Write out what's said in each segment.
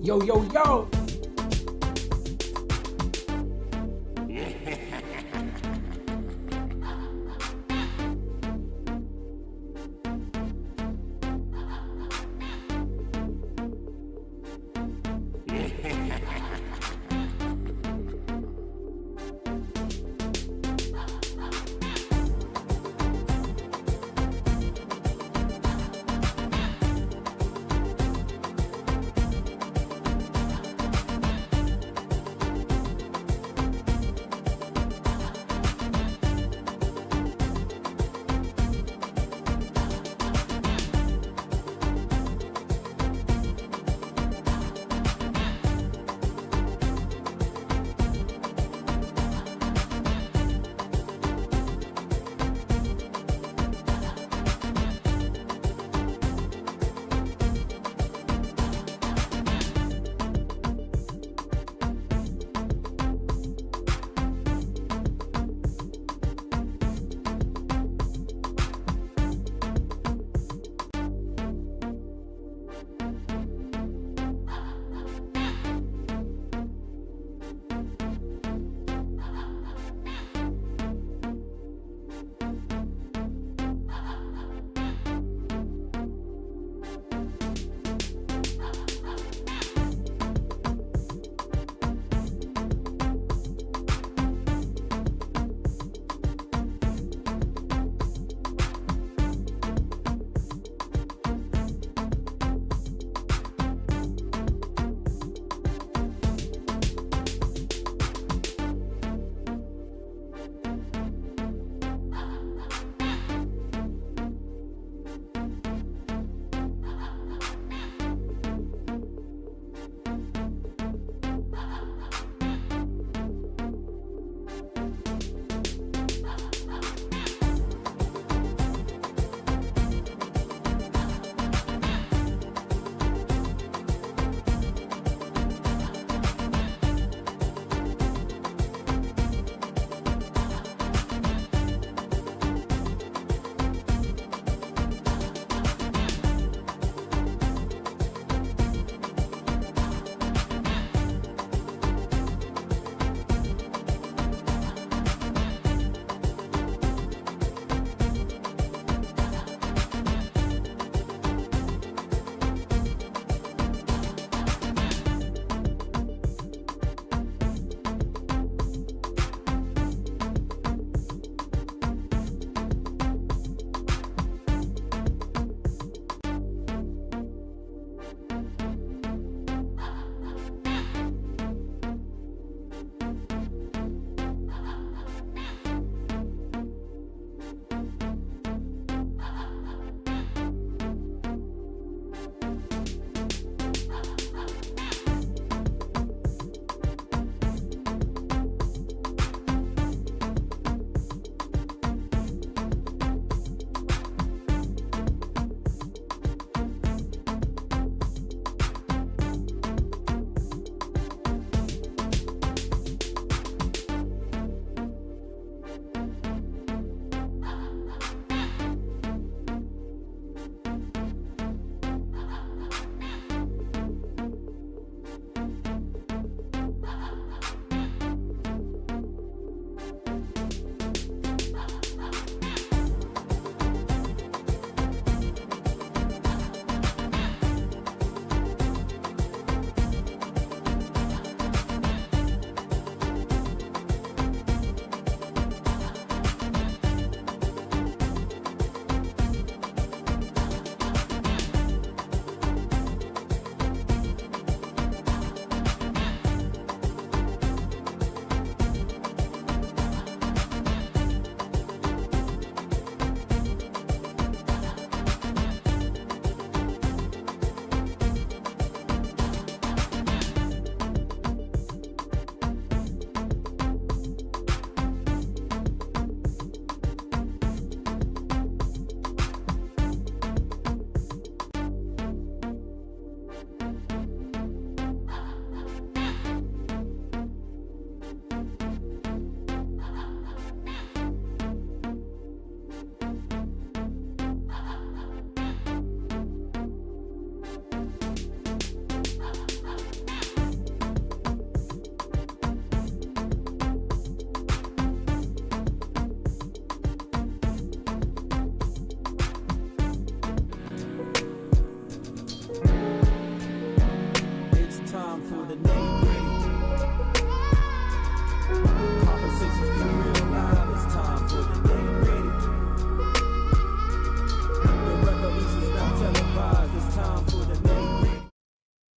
Yo, yo, yo.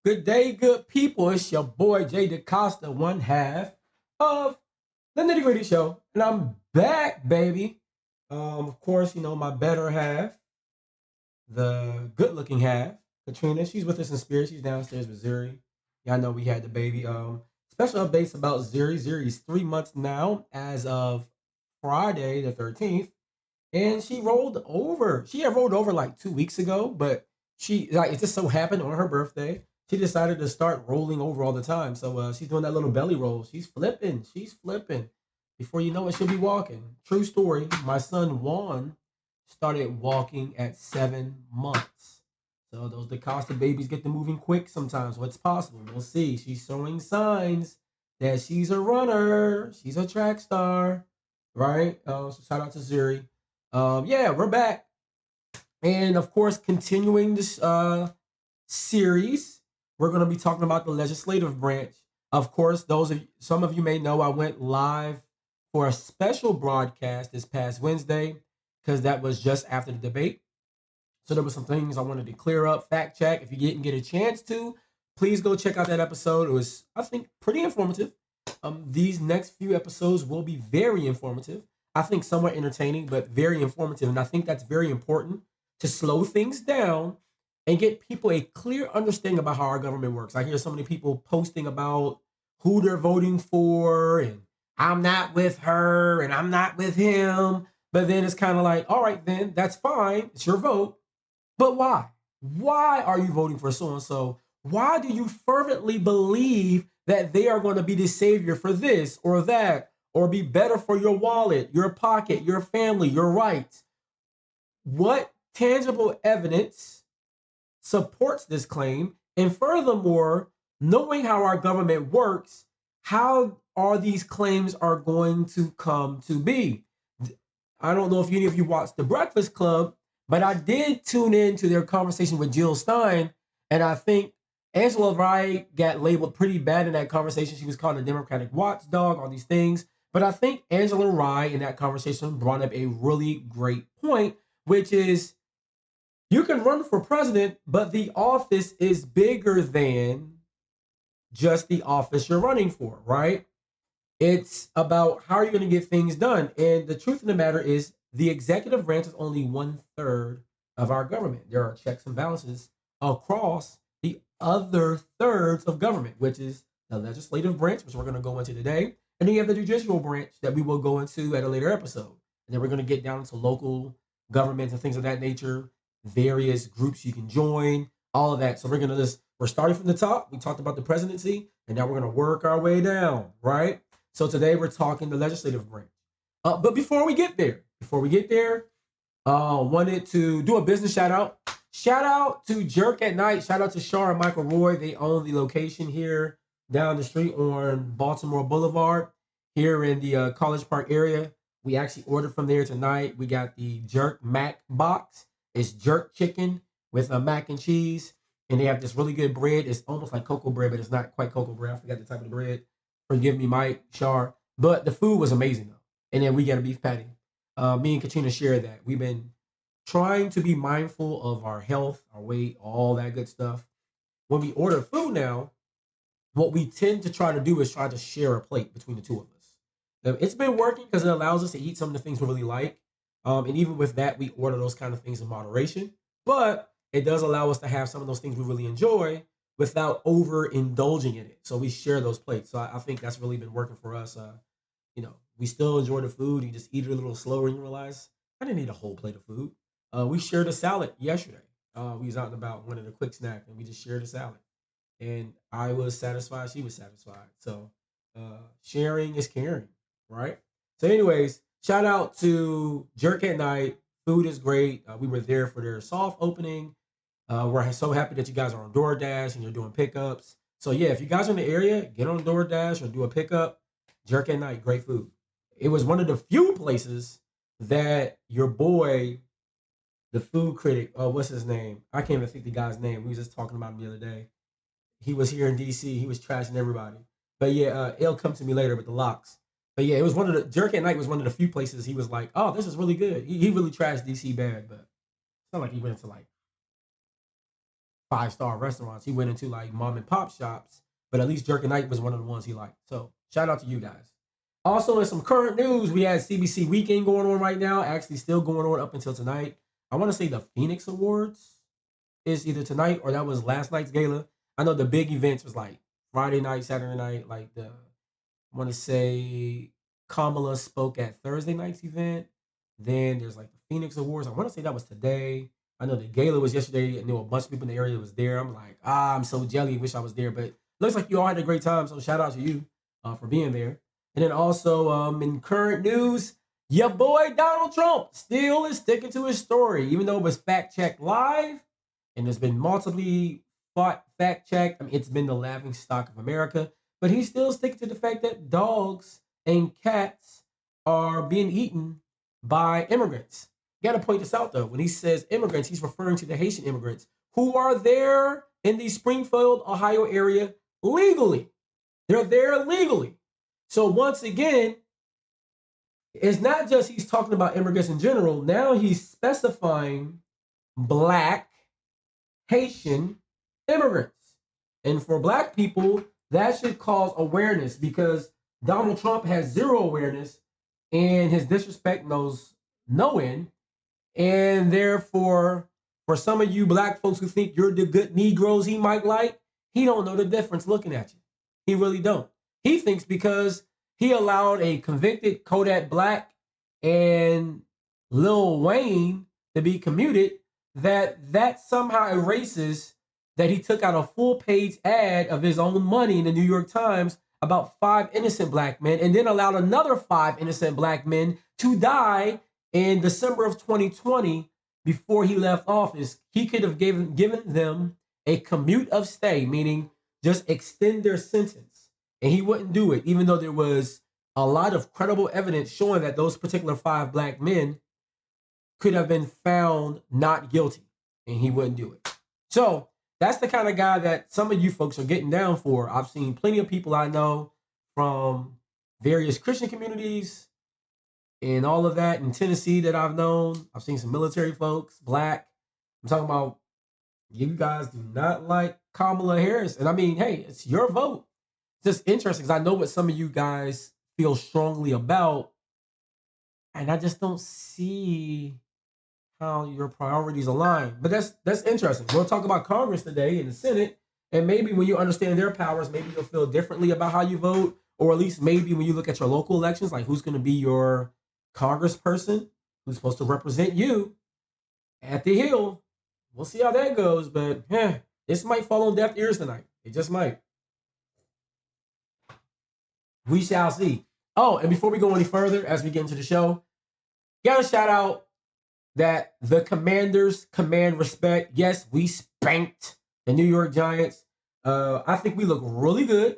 Good day, good people. It's your boy Jay DaCosta, one half of the Nitty Gritty Show, and I'm back, baby. Of course, my better half, the good-looking half, Katrina. She's with us in spirit. She's downstairs with Zuri. Y'all know we had the baby. Special updates about Zuri. Zuri's 3 months now, as of Friday the 13th, and she rolled over. She had rolled over like 2 weeks ago, but she like it just so happened on her birthday. She decided to start rolling over all the time. So she's doing that little belly roll. She's flipping. She's flipping. Before you know it, she'll be walking. True story. My son Juan started walking at 7 months. So those DaCosta babies get to moving quick sometimes. What's possible? We'll see. She's showing signs that she's a runner. She's a track star, right? So shout out to Zuri. Yeah, we're back. And of course, continuing this series, we're going to be talking about the legislative branch. Of course, some of you may know I went live for a special broadcast this past Wednesday because that was just after the debate. So there were some things I wanted to clear up, fact check. If you didn't get a chance to, please go check out that episode. It was, I think, pretty informative. These next few episodes will be very informative. I think somewhat entertaining, but very informative. And I think that's very important to slow things down and get people a clear understanding about how our government works. I hear so many people posting about who they're voting for, and I'm not with her and I'm not with him. But then it's kind of like, all right, then that's fine. It's your vote. But why? Why are you voting for so and so? Why do you fervently believe that they are going to be the savior for this or that, or be better for your wallet, your pocket, your family, your rights? What tangible evidence supports this claim? And furthermore, knowing how our government works, how are these claims are going to come to be? I don't know if any of you watched The Breakfast Club, but I did tune in to their conversation with Jill Stein, and I think Angela Rye got labeled pretty bad in that conversation. She was called a Democratic watchdog, all these things. But I think Angela Rye in that conversation brought up a really great point, which is you can run for president, but the office is bigger than just the office you're running for, right? It's about how are you going to get things done. And the truth of the matter is, the executive branch is only 1/3 of our government. There are checks and balances across the other thirds of government, which is the legislative branch, which we're going to go into today. And then you have the judicial branch that we will go into at a later episode. And then we're going to get down into local governments and things of that nature, various groups you can join, all of that. So we're starting from the top. We talked about the presidency, and now we're going to work our way down, right? So today we're talking the legislative branch. But before we get there, wanted to do a business shout out. Shout out to Jerk at Night. Shout out to Shar and Michael Roy. They own the location here down the street on Baltimore Boulevard here in the College Park area. We actually ordered from there tonight. We got the Jerk Mac box. It's jerk chicken with a mac and cheese. And they have this really good bread. It's almost like cocoa bread, but it's not quite cocoa bread. I forgot the type of the bread. Forgive me, Mike, Shar. But the food was amazing, though. And then we got a beef patty. Me and Katrina share that. We've been trying to be mindful of our health, our weight, all that good stuff. When we order food now, what we tend to try to do is try to share a plate between the two of us. Now, it's been working because it allows us to eat some of the things we really like. And even with that, we order those kind of things in moderation. But it does allow us to have some of those things we really enjoy without overindulging in it. So we share those plates. So I think that's really been working for us. We still enjoy the food. You just eat it a little slower and you realize I didn't eat a whole plate of food. We shared a salad yesterday. We was out and about, wanted a quick snack, and we just shared a salad. And I was satisfied. She was satisfied. So sharing is caring, right? So, anyways, shout out to Jerk at Night. Food is great. We were there for their soft opening. We're so happy that you guys are on DoorDash and you're doing pickups. So yeah, if you guys are in the area, get on DoorDash or do a pickup. Jerk at Night, great food. It was one of the few places that your boy, the food critic, what's his name? I can't even think the guy's name. We was just talking about him the other day. He was here in DC. He was trashing everybody. But yeah, it'll come to me later with the locks. But yeah, it was one of the Jerk at Night was one of the few places he was like, oh, this is really good. He really trashed DC bad, but it's not like he went to like 5-star restaurants. He went into like mom and pop shops, but at least Jerk and Night was one of the ones he liked. So shout out to you guys. Also, in some current news, we had CBC Weekend going on right now, actually still going on up until tonight. I want to say the Phoenix Awards is either tonight or that was last night's gala. I know the big events was like Friday night, Saturday night, like the I want to say Kamala spoke at Thursday night's event. Then there's like the Phoenix Awards. I want to say that was today. I know the gala was yesterday, and there were a bunch of people in the area that was there. I'm like, I'm so jelly. Wish I was there, but looks like you all had a great time. So shout out to you for being there. And then also in current news, your boy Donald Trump still is sticking to his story, even though it was fact checked live, and it's been multiply fact checked. I mean, it's been the laughing stock of America, but he's still sticking to the fact that dogs and cats are being eaten by immigrants. Got to point this out though. When he says immigrants, he's referring to the Haitian immigrants who are there in the Springfield, Ohio area legally. They're there legally. So once again, it's not just he's talking about immigrants in general. Now he's specifying black Haitian immigrants. And for black people, that should cause awareness because Donald Trump has zero awareness and his disrespect knows no end. And therefore, for some of you black folks who think you're the good Negroes he might like, he don't know the difference looking at you. He really don't. He thinks because he allowed a convicted Kodak Black and Lil Wayne to be commuted, that somehow erases that he took out a full-page ad of his own money in the New York Times about 5 innocent black men and then allowed another 5 innocent black men to die in December of 2020 before he left office. He could have given them a commute of stay, meaning just extend their sentence. And he wouldn't do it, even though there was a lot of credible evidence showing that those particular 5 black men could have been found not guilty. And he wouldn't do it. So that's the kind of guy that some of you folks are getting down for. I've seen plenty of people I know from various Christian communities and all of that in Tennessee that I've known. I've seen some military folks, black. I'm talking about you guys do not like Kamala Harris. And I mean, hey, it's your vote. It's just interesting because I know what some of you guys feel strongly about. And I just don't see how your priorities align. But that's interesting. We'll talk about Congress today and the Senate. And maybe when you understand their powers, maybe you'll feel differently about how you vote. Or at least maybe when you look at your local elections, like who's going to be your congressperson, who's supposed to represent you at the Hill. We'll see how that goes. But this might fall on deaf ears tonight. It just might. We shall see. Oh, and before we go any further, as we get into the show, got to shout out that the Commanders command respect. Yes, we spanked the New York Giants. I think we look really good.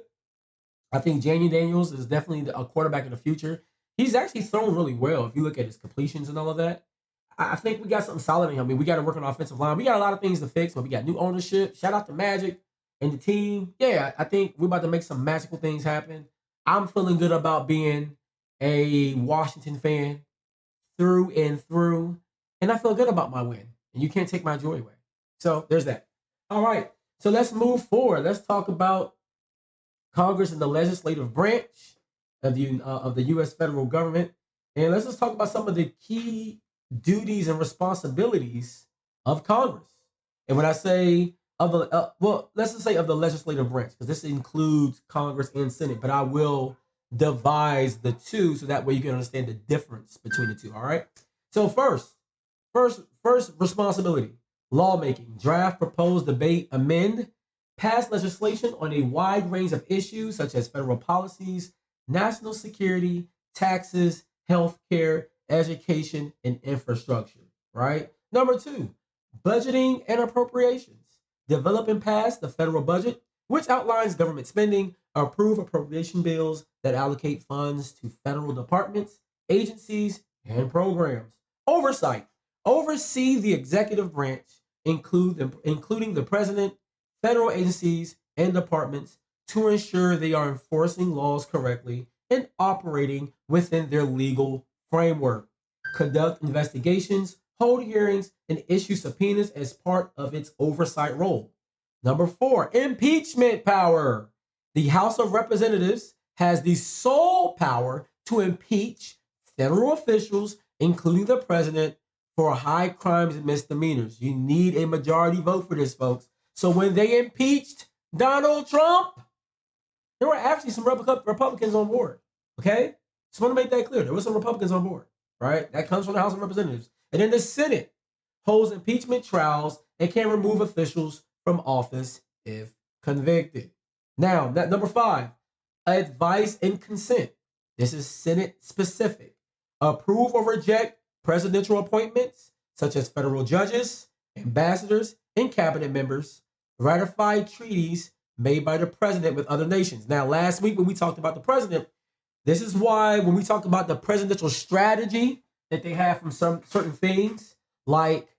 I think Janie Daniels is definitely a quarterback in the future. He's actually thrown really well if you look at his completions and all of that. I think we got something solid in him. I mean, we got to work on the offensive line. We got a lot of things to fix, but we got new ownership. Shout out to Magic and the team. Yeah, I think we're about to make some magical things happen. I'm feeling good about being a Washington fan through and through. And I feel good about my win. And you can't take my joy away. So there's that. All right. So let's move forward. Let's talk about Congress and the legislative branch of the U.S. federal government. And let's just talk about some of the key duties and responsibilities of Congress. And when I say of the, let's just say of the legislative branch, because this includes Congress and Senate, but I will devise the two so that way you can understand the difference between the two. All right. So first responsibility, lawmaking, draft, propose, debate, amend, pass legislation on a wide range of issues such as federal policies, national security, taxes, healthcare, education, and infrastructure, right? Number 2, budgeting and appropriations. Develop and pass the federal budget, which outlines government spending, approve appropriation bills that allocate funds to federal departments, agencies, and programs. Oversight. Oversee the executive branch, including the president, federal agencies, and departments to ensure they are enforcing laws correctly and operating within their legal framework. Conduct investigations, hold hearings, and issue subpoenas as part of its oversight role. Number 4, impeachment power. The House of Representatives has the sole power to impeach federal officials, including the president, for high crimes and misdemeanors. You need a majority vote for this, folks. So when they impeached Donald Trump, there were actually some Republicans on board. Okay? Just want to make that clear. There were some Republicans on board, right? That comes from the House of Representatives. And then the Senate holds impeachment trials and can remove officials from office if convicted. Now, that number 5, advice and consent. This is Senate specific. Approve or reject presidential appointments, such as federal judges, ambassadors, and cabinet members. Ratify treaties made by the president with other nations. Now, last week when we talked about the president, this is why when we talk about the presidential strategy that they have from some certain things, like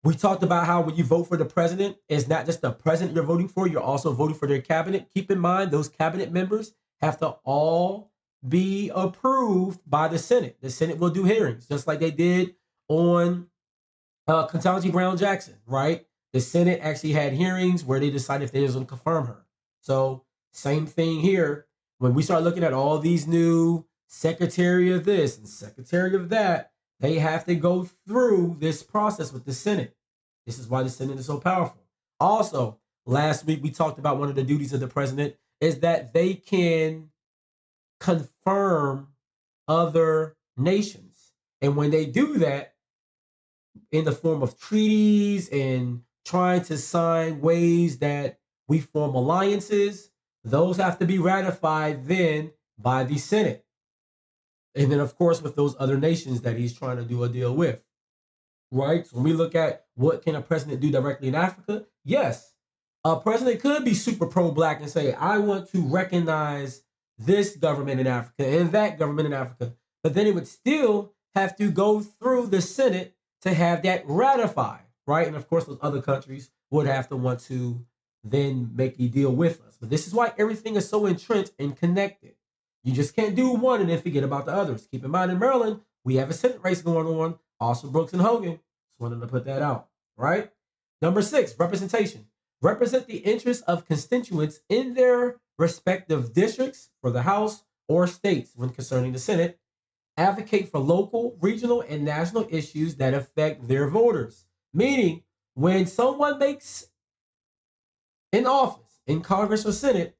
we talked about how when you vote for the president, it's not just the president you're voting for, you're also voting for their cabinet. Keep in mind, those cabinet members have to all be approved by the Senate. The Senate will do hearings, just like they did on Ketanji Brown Jackson, right? The Senate actually had hearings where they decided if they was going to confirm her. So same thing here. When we start looking at all these new secretary of this and secretary of that, they have to go through this process with the Senate. This is why the Senate is so powerful. Also, last week we talked about one of the duties of the president is that they can confirm other nations. And when they do that, in the form of treaties and trying to sign ways that we form alliances, those have to be ratified then by the Senate. And then, of course, with those other nations that he's trying to do a deal with, right? So when we look at what can a president do directly in Africa, yes, a president could be super pro-black and say, I want to recognize this government in Africa and that government in Africa. But then it would still have to go through the Senate to have that ratified, right? And of course, those other countries would have to want to then make a deal with us. But this is why everything is so entrenched and connected. You just can't do one and then forget about the others. Keep in mind, in Maryland, we have a Senate race going on, also Brooks and Hogan. Just wanted to put that out, right? Number 6, representation. Represent the interests of constituents in their respective districts for the House or states when concerning the Senate. Advocate for local, regional, and national issues that affect their voters. Meaning, when someone makes an office in Congress or Senate,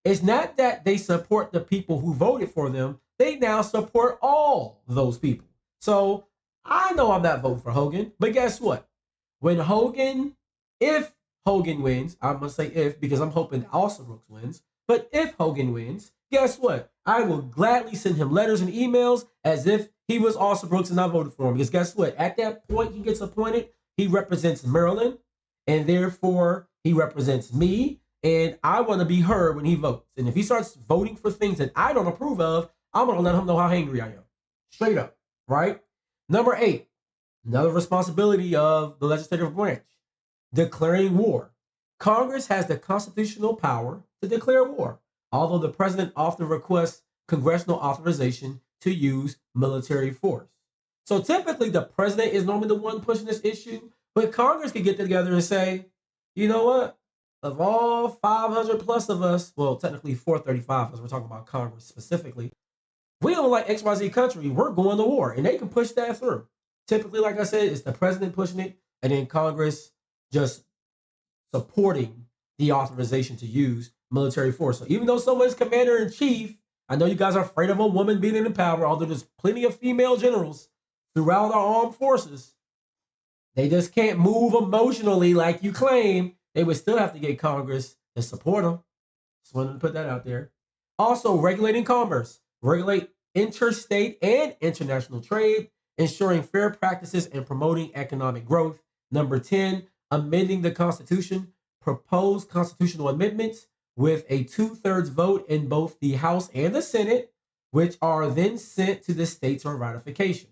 it's not that they support the people who voted for them. They now support all those people. So I know I'm not voting for Hogan, but guess what? When Hogan, if Hogan wins, I'm going to say if because I'm hoping also Brooks wins, but if Hogan wins, guess what? I will gladly send him letters and emails as if he was Austin Brooks and I voted for him. Because guess what? At that point he gets appointed, he represents Maryland, and therefore he represents me. And I want to be heard when he votes. And if he starts voting for things that I don't approve of, I'm going to let him know how angry I am. Straight up, right? Number 8, another responsibility of the legislative branch, declaring war. Congress has the constitutional power to declare war, although the president often requests congressional authorization to use military force. So typically the president is normally the one pushing this issue, but Congress can get together and say, you know what? Of all 500 plus of us, well, technically 435, because we're talking about Congress specifically, we don't like XYZ country, we're going to war. And they can push that through. Typically, like I said, it's the president pushing it, and then Congress just supporting the authorization to use military force. So even though someone's commander in chief, I know you guys are afraid of a woman being in power, although there's plenty of female generals throughout our armed forces. They just can't move emotionally like you claim. They would still have to get Congress to support them. Just wanted to put that out there. Also, regulating commerce, regulate interstate and international trade, ensuring fair practices and promoting economic growth. Number 10, amending the Constitution, propose constitutional amendments with a 2/3 vote in both the House and the Senate, which are then sent to the states for ratification.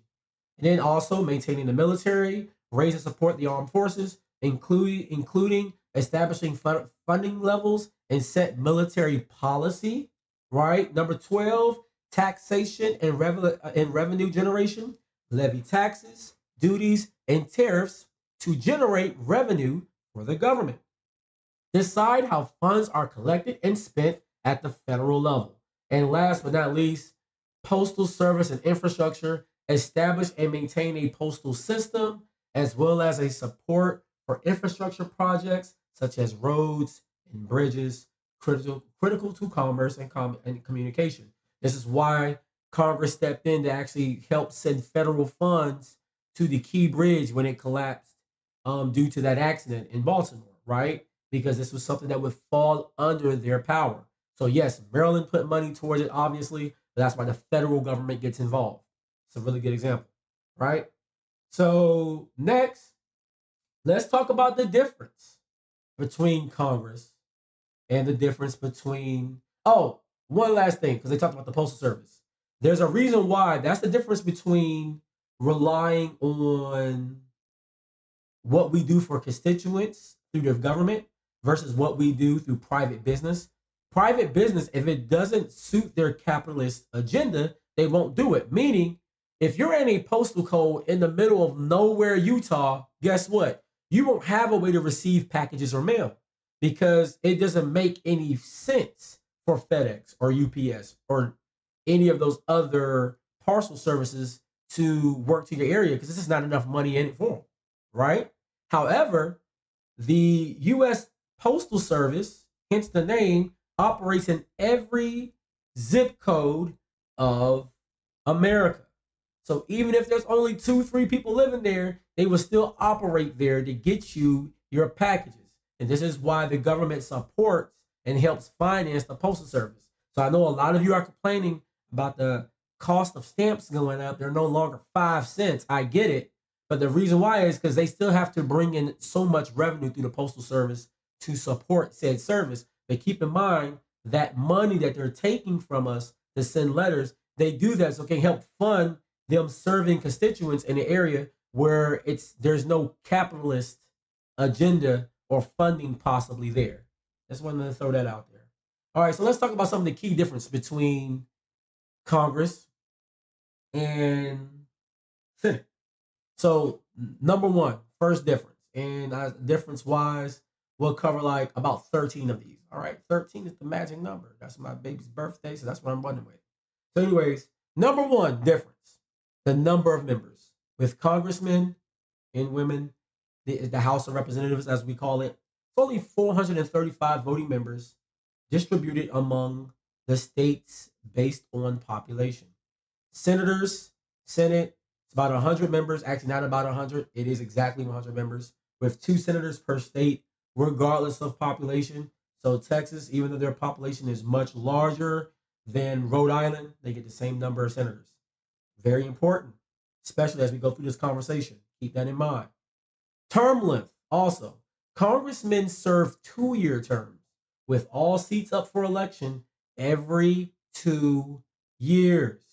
And then also maintaining the military, raise and support the armed forces, including establishing funding levels and set military policy, right? Number 12, taxation and revenue generation, levy taxes, duties, and tariffs to generate revenue for the government. decide how funds are collected and spent at the federal level. And last but not least, postal service and infrastructure, establish and maintain a postal system as well as a support for infrastructure projects such as roads and bridges, critical to commerce and communication. This is why Congress stepped in to actually help send federal funds to the Key Bridge when it collapsed due to that accident in Baltimore, right? Because this was something that would fall under their power. So yes, Maryland put money towards it, obviously, but that's why the federal government gets involved. It's a really good example, right? So next, let's talk about the difference between Congress and the difference between, oh, one last thing, because they talked about the Postal Service. There's a reason why that's the difference between relying on what we do for constituents through the government versus what we do through private business. Private business, if it doesn't suit their capitalist agenda, they won't do it. Meaning, if you're in a postal code in the middle of nowhere, Utah, guess what? You won't have a way to receive packages or mail because it doesn't make any sense for FedEx or UPS or any of those other parcel services to work to your area because this is not enough money in it for them, right? However, the U.S. Postal Service, hence the name, operates in every zip code of America. So even if there's only 2, 3 people living there, they will still operate there to get you your packages. And this is why the government supports and helps finance the Postal Service. So I know a lot of you are complaining about the cost of stamps going up. They're no longer 5 cents. I get it. But the reason why is because they still have to bring in so much revenue through the Postal Service to support said service. But keep in mind that money that they're taking from us to send letters, they do that so it can help fund them serving constituents in the area where there's no capitalist agenda or funding possibly there. Just wanted to throw that out there. All right, so let's talk about some of the key difference between Congress and Senate. So number one, first difference, and difference wise, we'll cover like about 13 of these. All right, 13 is the magic number. That's my baby's birthday, so that's what I'm running with. So, anyways, number one difference: the number of members. With congressmen and women, the House of Representatives, as we call it, it's only 435 voting members distributed among the states based on population. Senators, Senate, it's about 100 members. Actually, not about 100. It is exactly 100 members with 2 senators per state, regardless of population. So Texas, even though their population is much larger than Rhode Island, they get the same number of senators. Very important, especially as we go through this conversation. Keep that in mind. Term length, also. Congressmen serve 2-year terms with all seats up for election every 2 years.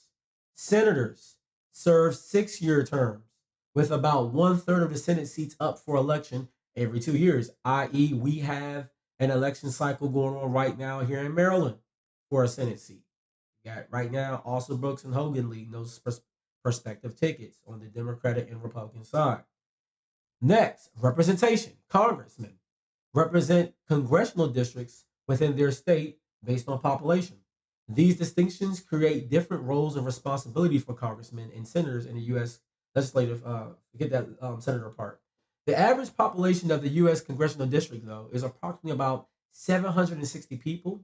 Senators serve 6-year terms with about 1/3 of the Senate seats up for election every 2 years, i.e., we have an election cycle going on right now here in Maryland for a Senate seat. We got right now also Brooks and Hogan leading those prospective tickets on the Democratic and Republican side. Next, representation. Congressmen represent congressional districts within their state based on population. These distinctions create different roles and responsibility for congressmen and senators in the U.S. legislative. Get that senator part. The average population of the U.S. congressional district, though, is approximately about 760 people,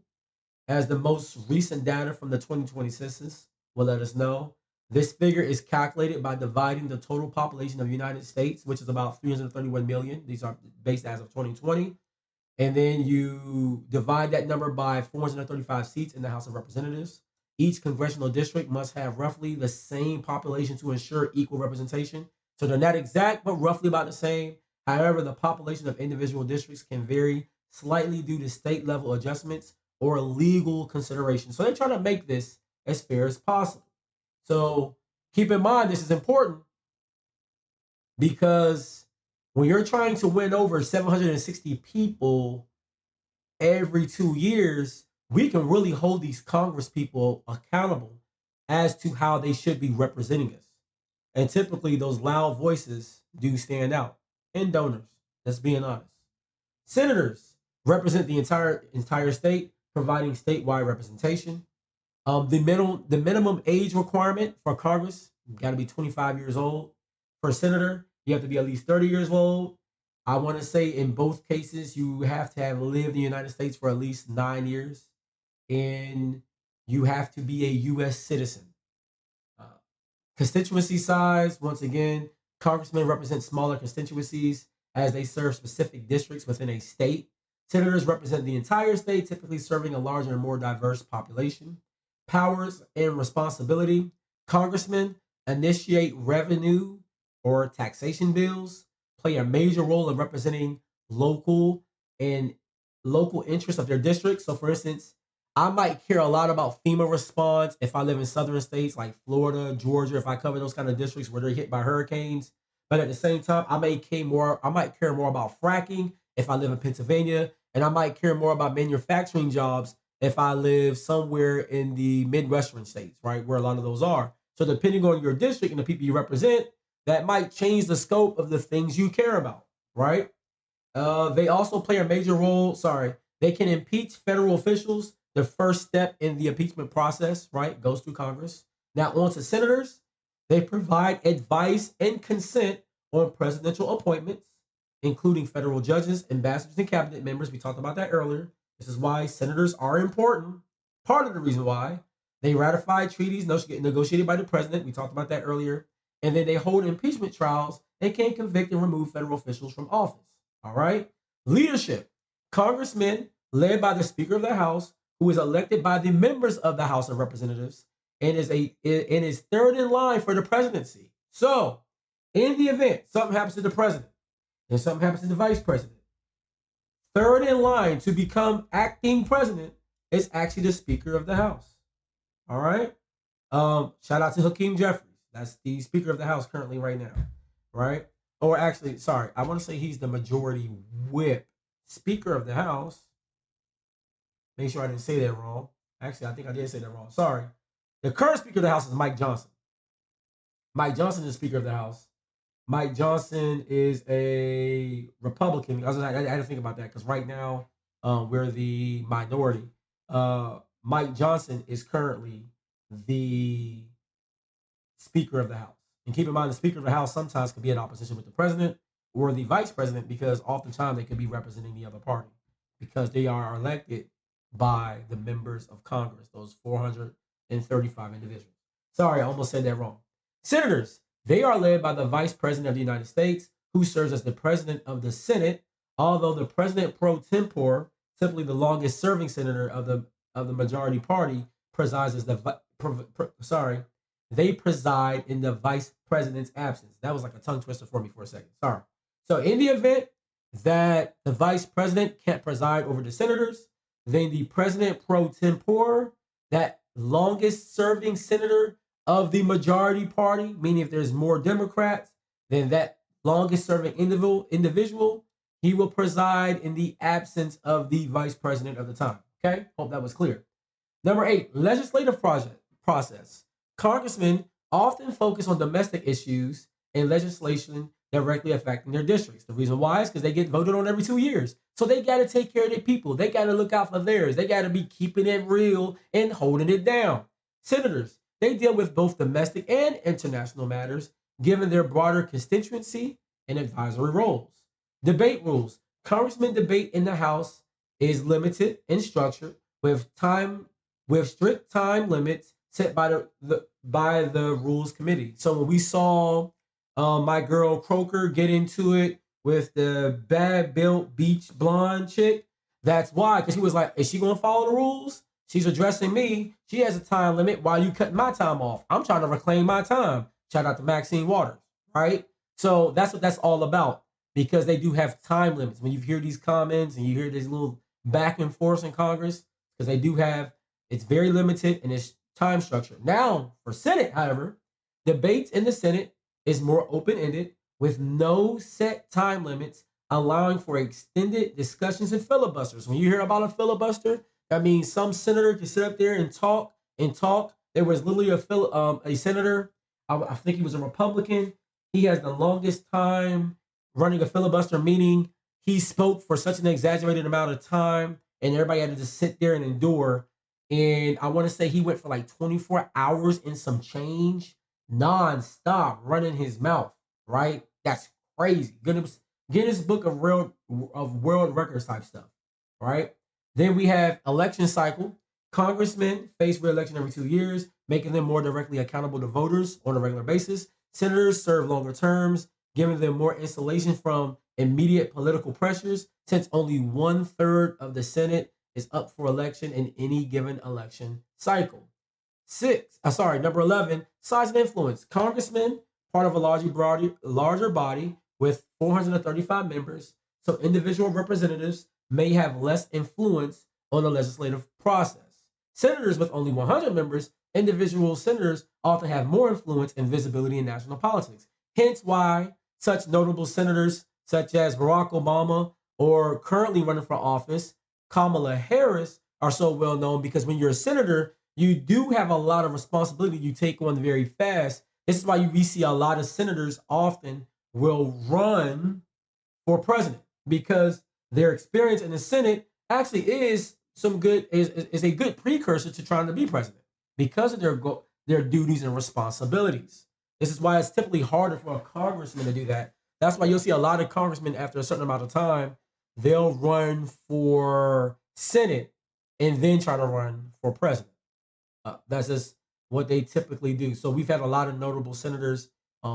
as the most recent data from the 2020 census will let us know. This figure is calculated by dividing the total population of the United States, which is about 331 million. These are based as of 2020. And then you divide that number by 435 seats in the House of Representatives. Each congressional district must have roughly the same population to ensure equal representation. So they're not exact, but roughly about the same. However, the population of individual districts can vary slightly due to state level adjustments or legal considerations. So they're trying to make this as fair as possible. So keep in mind, this is important because when you're trying to win over 760 people every 2 years, we can really hold these Congress people accountable as to how they should be representing us. And typically, those loud voices do stand out. And donors, let's being honest. Senators represent the entire state, providing statewide representation. The minimum age requirement for Congress got to be 25 years old. For senator, you have to be at least 30 years old. I want to say in both cases, you have to have lived in the United States for at least 9 years, and you have to be a U.S. citizen. Uh, Constituency size, once again, congressmen represent smaller constituencies as they serve specific districts within a state. Senators represent the entire state, typically serving a larger and more diverse population. Powers and responsibility. Congressmen initiate revenue or taxation bills, play a major role in representing local and local interests of their district. So, for instance, I might care a lot about FEMA response if I live in southern states like Florida, Georgia, if I cover those kind of districts where they're hit by hurricanes. But at the same time, I might care more about fracking if I live in Pennsylvania, and I might care more about manufacturing jobs if I live somewhere in the Midwestern states, right, where a lot of those are. So depending on your district and the people you represent, that might change the scope of the things you care about, right? They also play a major role. Sorry, they can impeach federal officials. The first step in the impeachment process, right, goes through Congress. Now, on to senators. They provide advice and consent on presidential appointments, including federal judges, ambassadors, and cabinet members. We talked about that earlier. This is why senators are important. Part of the reason why they ratify treaties negotiated by the president. We talked about that earlier. And then they hold impeachment trials and can convict and remove federal officials from office. All right. Leadership. Congressmen led by the Speaker of the House, who is elected by the members of the House of Representatives and is third in line for the presidency. So, in the event something happens to the president and something happens to the vice president, third in line to become acting president is actually the Speaker of the House. All right. Shout out to Hakeem Jeffries. That's the Speaker of the House currently right now. Right. Or actually, sorry, I want to say he's the majority whip. Speaker of the House. Make sure I didn't say that wrong. Actually, I think I did say that wrong. Sorry. The current Speaker of the House is Mike Johnson. Mike Johnson is Speaker of the House. Mike Johnson is a Republican. I had to think about that because right now we're the minority. Mike Johnson is currently the Speaker of the House. And keep in mind, the Speaker of the House sometimes can be in opposition with the president or the vice president because oftentimes they could be representing the other party because they are elected by the members of Congress, those 435 individuals. Sorry, I almost said that wrong. Senators, they are led by the Vice President of the United States, who serves as the President of the Senate, although the President pro tempore, simply the longest serving senator of the majority party, presides as they preside in the vice president's absence. That was like a tongue twister for me for a second. Sorry. So in the event that the vice president can't preside over the senators, then the president pro tempore, that longest serving senator of the majority party, meaning if there's more Democrats, then that longest serving individual, he will preside in the absence of the vice president of the time. Okay, hope that was clear. Number 8, legislative process. Congressmen often focus on domestic issues and legislation directly affecting their districts. The reason why is because they get voted on every 2 years. So they got to take care of their people. They got to look out for theirs. They got to be keeping it real and holding it down. Senators, they deal with both domestic and international matters, given their broader constituency and advisory roles. Debate rules. Congressmen debate in the House is limited and structured with strict time limits set by the Rules Committee. So when we saw my girl Croker get into it with the bad built beach blonde chick, that's why, because he was like, is she gonna follow the rules? She's addressing me. She has a time limit while you cutting my time off. I'm trying to reclaim my time. Shout out to Maxine Waters, right? So that's what that's all about, because they do have time limits. When you hear these comments and you hear this little back and forth in Congress, because they do have, it's very limited and it's time structure. Now, for Senate, however, debates in the Senate is more open-ended with no set time limits, allowing for extended discussions and filibusters. When you hear about a filibuster, that means some senator can sit up there and talk and talk. There was literally a senator, I think he was a Republican. He has the longest time running a filibuster, meaning he spoke for such an exaggerated amount of time, and everybody had to just sit there and endure. And I want to say he went for like 24 hours and some change, nonstop, running his mouth. Right? That's crazy. Guinness Book of World Records type stuff. Right? Then we have election cycle. Congressmen face re-election every 2 years, making them more directly accountable to voters on a regular basis. Senators serve longer terms, giving them more insulation from immediate political pressures, since only 1/3 of the Senate is up for election in any given election cycle. Number 11, size and influence. Congressmen, part of a larger body with 435 members, so individual representatives may have less influence on the legislative process. Senators with only 100 members, individual senators often have more influence and visibility in national politics. Hence why such notable senators such as Barack Obama or currently running for office, Kamala Harris, are so well known, because when you're a senator, you do have a lot of responsibility you take on very fast. This is why we see a lot of senators often will run for president, because their experience in the Senate actually is a good precursor to trying to be president because of their duties and responsibilities. This is why it's typically harder for a congressman to do that. That's why you'll see a lot of congressmen after a certain amount of time, they'll run for Senate and then try to run for president. That's just what they typically do. So we've had a lot of notable senators,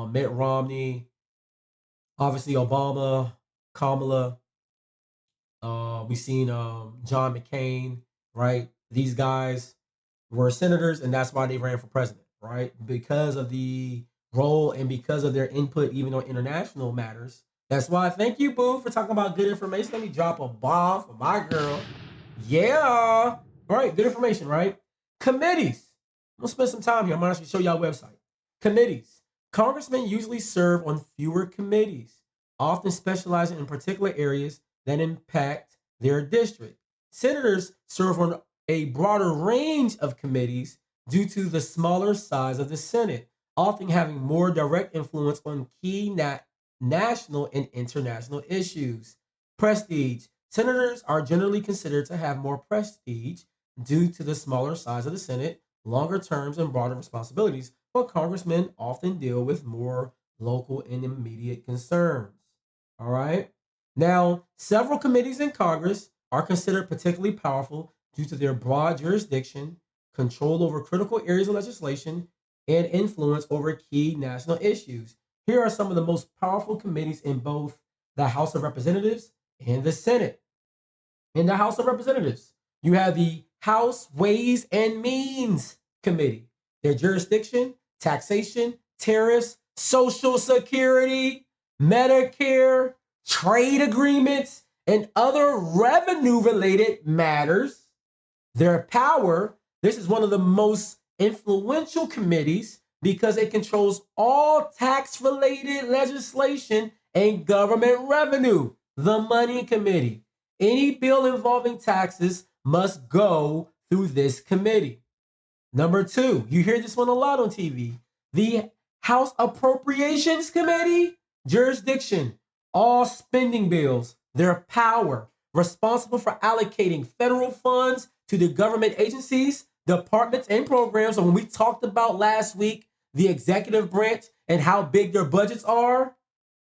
Mitt Romney, obviously Obama, Kamala. We've seen John McCain, right? These guys were senators, and that's why they ran for president, right? Because of the role and because of their input, even on international matters. That's why. Thank you, Boo, for talking about good information. Let me drop a bomb for my girl. Yeah. All right, good information, right? Committees. I'm gonna spend some time here. I'm gonna actually show y'all a website. Committees. Congressmen usually serve on fewer committees, often specializing in particular areas that impact their district. Senators serve on a broader range of committees due to the smaller size of the Senate, often having more direct influence on key national and international issues. Prestige. Senators are generally considered to have more prestige due to the smaller size of the Senate, longer terms, and broader responsibilities, but congressmen often deal with more local and immediate concerns. All right. Now, several committees in Congress are considered particularly powerful due to their broad jurisdiction, control over critical areas of legislation, and influence over key national issues. Here are some of the most powerful committees in both the House of Representatives and the Senate. In the House of Representatives, you have the House Ways and Means Committee. Their jurisdiction, taxation, tariffs, Social Security, Medicare, trade agreements, and other revenue related matters. Their power, this is one of the most influential committees because it controls all tax related legislation and government revenue. The Money Committee. Any bill involving taxes must go through this committee. Number two, you hear this one a lot on TV. The House Appropriations Committee, jurisdiction, all spending bills, their power, responsible for allocating federal funds to the government agencies, departments, and programs. So when we talked about last week, the executive branch and how big their budgets are,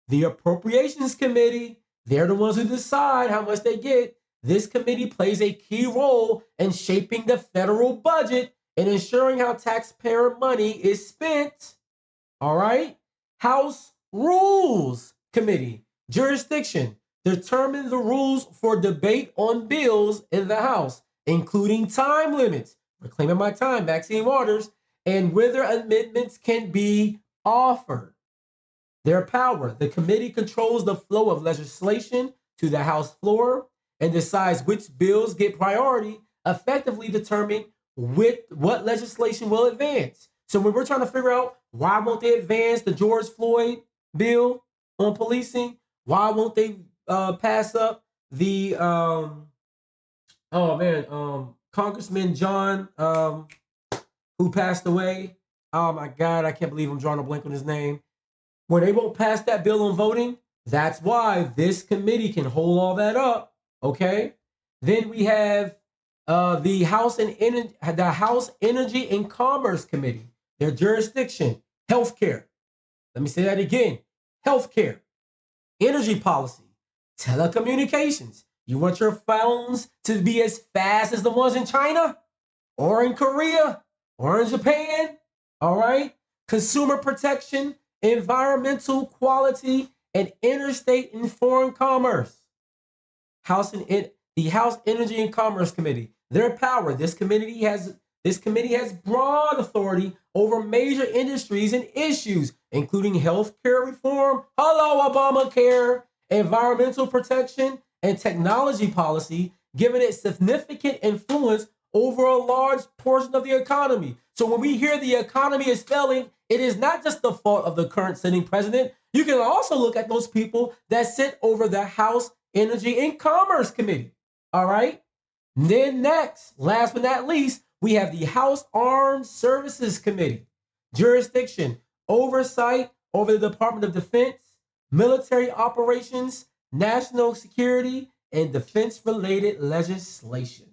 the Appropriations Committee, they're the ones who decide how much they get. This committee plays a key role in shaping the federal budget and ensuring how taxpayer money is spent. All right. House Rules Committee, jurisdiction, determine the rules for debate on bills in the House, including time limits, reclaiming my time, Maxine Waters, and whether amendments can be offered. Their power, the committee controls the flow of legislation to the House floor and decides which bills get priority, effectively determining what legislation will advance. So when we're trying to figure out why won't they advance the George Floyd bill on policing, why won't they pass up the Congressman John who passed away? Oh my God, I can't believe I'm drawing a blank on his name. Where they won't pass that bill on voting That's why this committee can hold all that up. Okay. Then we have the House Energy and Commerce Committee. Their jurisdiction: healthcare. Let me say that again: healthcare, energy policy, telecommunications. You want your phones to be as fast as the ones in China or in Korea or in Japan? All right. Consumer protection, environmental quality, and interstate and foreign commerce. The House Energy and Commerce Committee. Their power. This committee has broad authority over major industries and issues, including healthcare reform, hello Obamacare, environmental protection, and technology policy, giving it significant influence over a large portion of the economy. So when we hear the economy is failing, it is not just the fault of the current sitting president. You can also look at those people that sit over the House Energy and Commerce Committee. All right. Then next, last but not least, we have the House Armed Services Committee. Jurisdiction: oversight over the Department of Defense, military operations, national security, and defense-related legislation.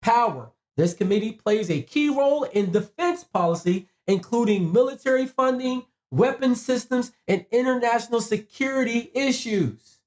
Power: this committee plays a key role in defense policy, including military funding, weapon systems, and international security issues.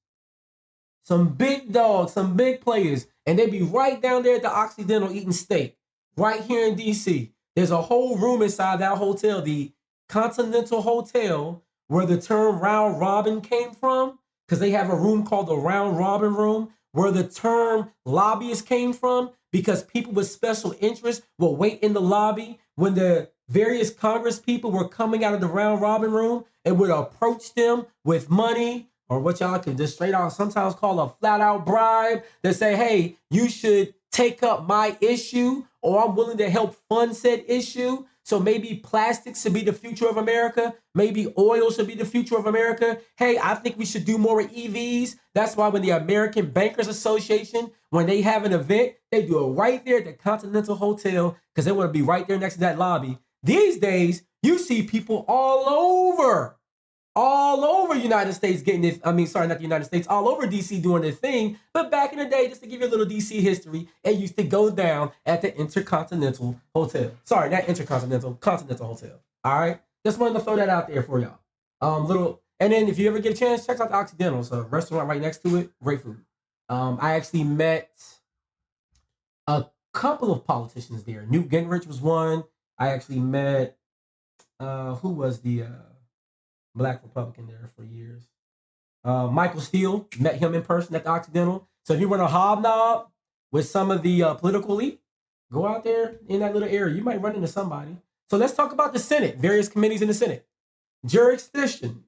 Some big dogs, some big players, and they be right down there at the Occidental eating steak, right here in DC. There's a whole room inside that hotel, the Continental Hotel, where the term round robin came from, because they have a room called the round robin room, where the term lobbyist came from, because people with special interests will wait in the lobby when the various Congress people were coming out of the round robin room and would approach them with money, or what y'all can just straight out sometimes call a flat out bribe, that say, hey, you should take up my issue, or I'm willing to help fund said issue. So maybe plastics should be the future of America. Maybe oil should be the future of America. Hey, I think we should do more with EVs. That's why when the American Bankers Association, when they have an event, they do it right there at the Continental Hotel because they want to be right there next to that lobby. These days, you see people all over United States getting this. I mean, sorry, not the United States, all over DC doing their thing. But back in the day, just to give you a little DC history, it used to go down at the Intercontinental Hotel. Sorry, not Intercontinental, Continental Hotel. All right, just wanted to throw that out there for y'all. And then if you ever get a chance, check out the Occidental. It's a restaurant right next to it. Great food. I actually met a couple of politicians there. Newt Gingrich was one. I actually met who was the Black Republican there for years. Michael Steele, met him in person at the Occidental. So if you want to hobnob with some of the political elite, go out there in that little area. You might run into somebody. So let's talk about the Senate, various committees in the Senate. Jurisdiction,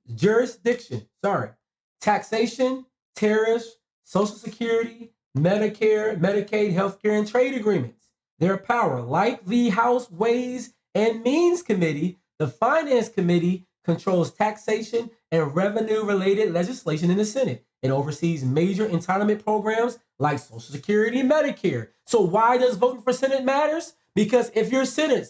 taxation, tariffs, Social Security, Medicare, Medicaid, healthcare, and trade agreements. Their power, like the House Ways and Means Committee, the Finance Committee controls taxation and revenue-related legislation in the Senate. It oversees major entitlement programs like Social Security and Medicare. So why does voting for Senate matters? Because if your senator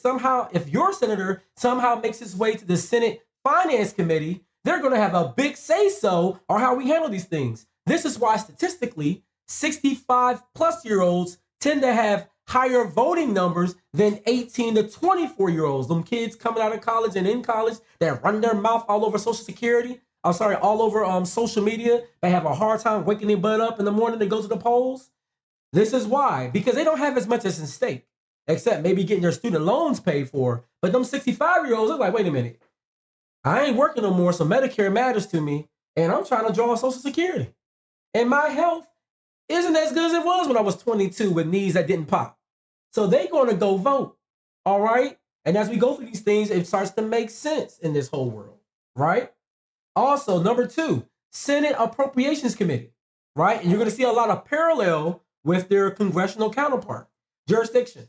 somehow makes his way to the Senate Finance Committee, they're going to have a big say-so on how we handle these things. This is why statistically, 65-plus-year-olds tend to have higher voting numbers than 18 to 24-year-olds. Them kids coming out of college and in college that run their mouth all over Social Security. All over social media. They have a hard time waking their butt up in the morning to go to the polls. This is why. Because they don't have as much as in stake, except maybe getting their student loans paid for. But them 65-year-olds are like, wait a minute. I ain't working no more, so Medicare matters to me, and I'm trying to draw Social Security. And my health isn't as good as it was when I was 22 with knees that didn't pop. So they're going to go vote, all right? And as we go through these things, it starts to make sense in this whole world, right? Also, number 2, Senate Appropriations Committee, right? And you're going to see a lot of parallel with their congressional counterpart. Jurisdiction,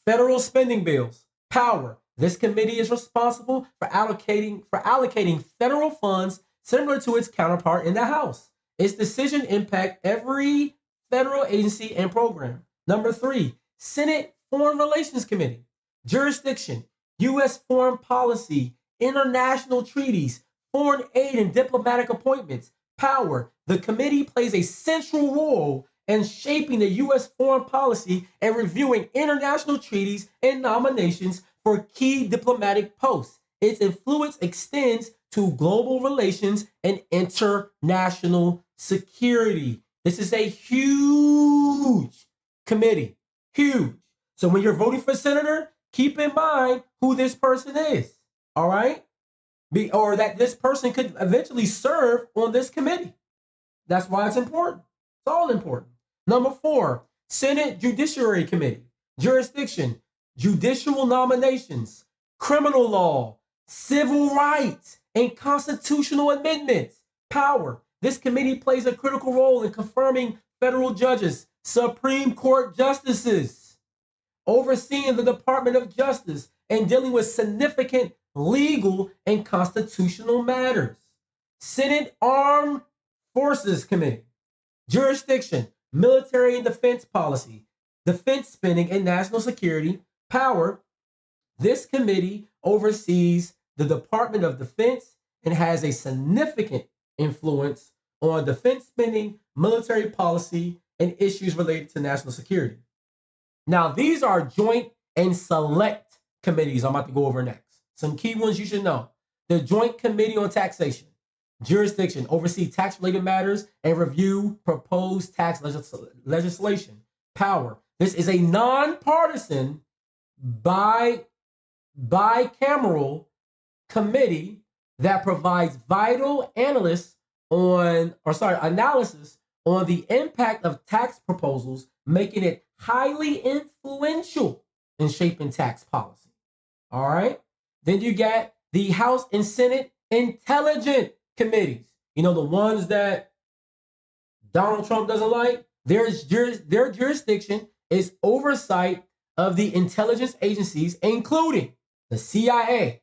federal spending bills. Power, this committee is responsible for allocating federal funds similar to its counterpart in the House. Its decision impact every federal agency and program. Number 3, Senate Foreign Relations Committee. Jurisdiction, U.S. foreign policy, international treaties, foreign aid and diplomatic appointments. Power. The committee plays a central role in shaping the U.S. foreign policy and reviewing international treaties and nominations for key diplomatic posts. Its influence extends to global relations and international security. This is a huge committee. Huge. So when you're voting for senator, keep in mind who this person is. All right? Or that this person could eventually serve on this committee. That's why it's important. It's all important. Number 4, Senate Judiciary Committee. Jurisdiction, judicial nominations, criminal law, civil rights, and constitutional amendments. Power. This committee plays a critical role in confirming federal judges, Supreme Court justices, overseeing the Department of Justice, and dealing with significant legal and constitutional matters. Senate Armed Forces Committee. Jurisdiction, military and defense policy, defense spending, and national security. Power. This committee oversees the Department of Defense and has a significant influence on defense spending, military policy, and issues related to national security. Now, these are joint and select committees I'm about to go over next. Some key ones you should know. The Joint Committee on Taxation. Jurisdiction, oversee tax-related matters and review proposed tax legislation. Power. This is a nonpartisan, bicameral committee that provides vital analysis on the impact of tax proposals, making it highly influential in shaping tax policy. All right. Then you got the House and Senate Intelligence Committees. You know, the ones that Donald Trump doesn't like. Their jurisdiction is oversight of the intelligence agencies, including the CIA,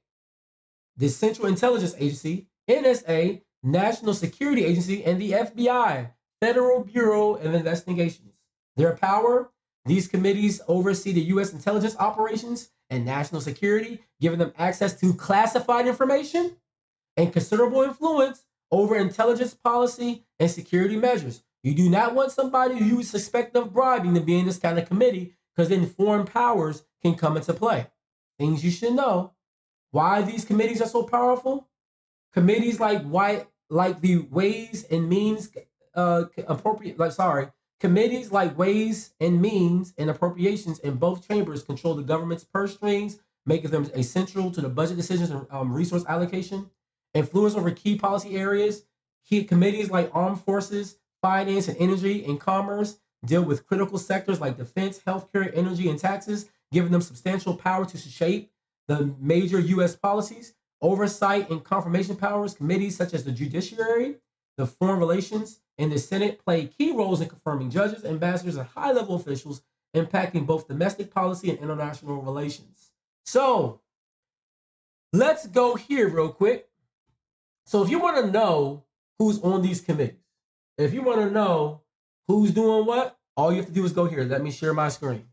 the Central Intelligence Agency, NSA, National Security Agency, and the FBI, Federal Bureau of Investigations. Their power, these committees oversee the U.S. intelligence operations and national security, giving them access to classified information and considerable influence over intelligence policy and security measures. You do not want somebody who you suspect of bribing to be in this kind of committee, because then foreign powers can come into play. Things you should know. Why these committees are so powerful? Committees like the Ways and Means Committees like Ways and Means and Appropriations in both chambers control the government's purse strings, making them essential to the budget decisions and resource allocation. Influence over key policy areas. Key committees like Armed Forces, Finance and Energy and Commerce deal with critical sectors like defense, healthcare, energy, and taxes, giving them substantial power to shape the major U.S. policies. Oversight and confirmation powers. Committees such as the Judiciary, the Foreign Relations, and the Senate play key roles in confirming judges, ambassadors, and high-level officials, impacting both domestic policy and international relations. So, let's go here real quick. So if you want to know who's on these committees, if you want to know who's doing what, all you have to do is go here. Let me share my screen.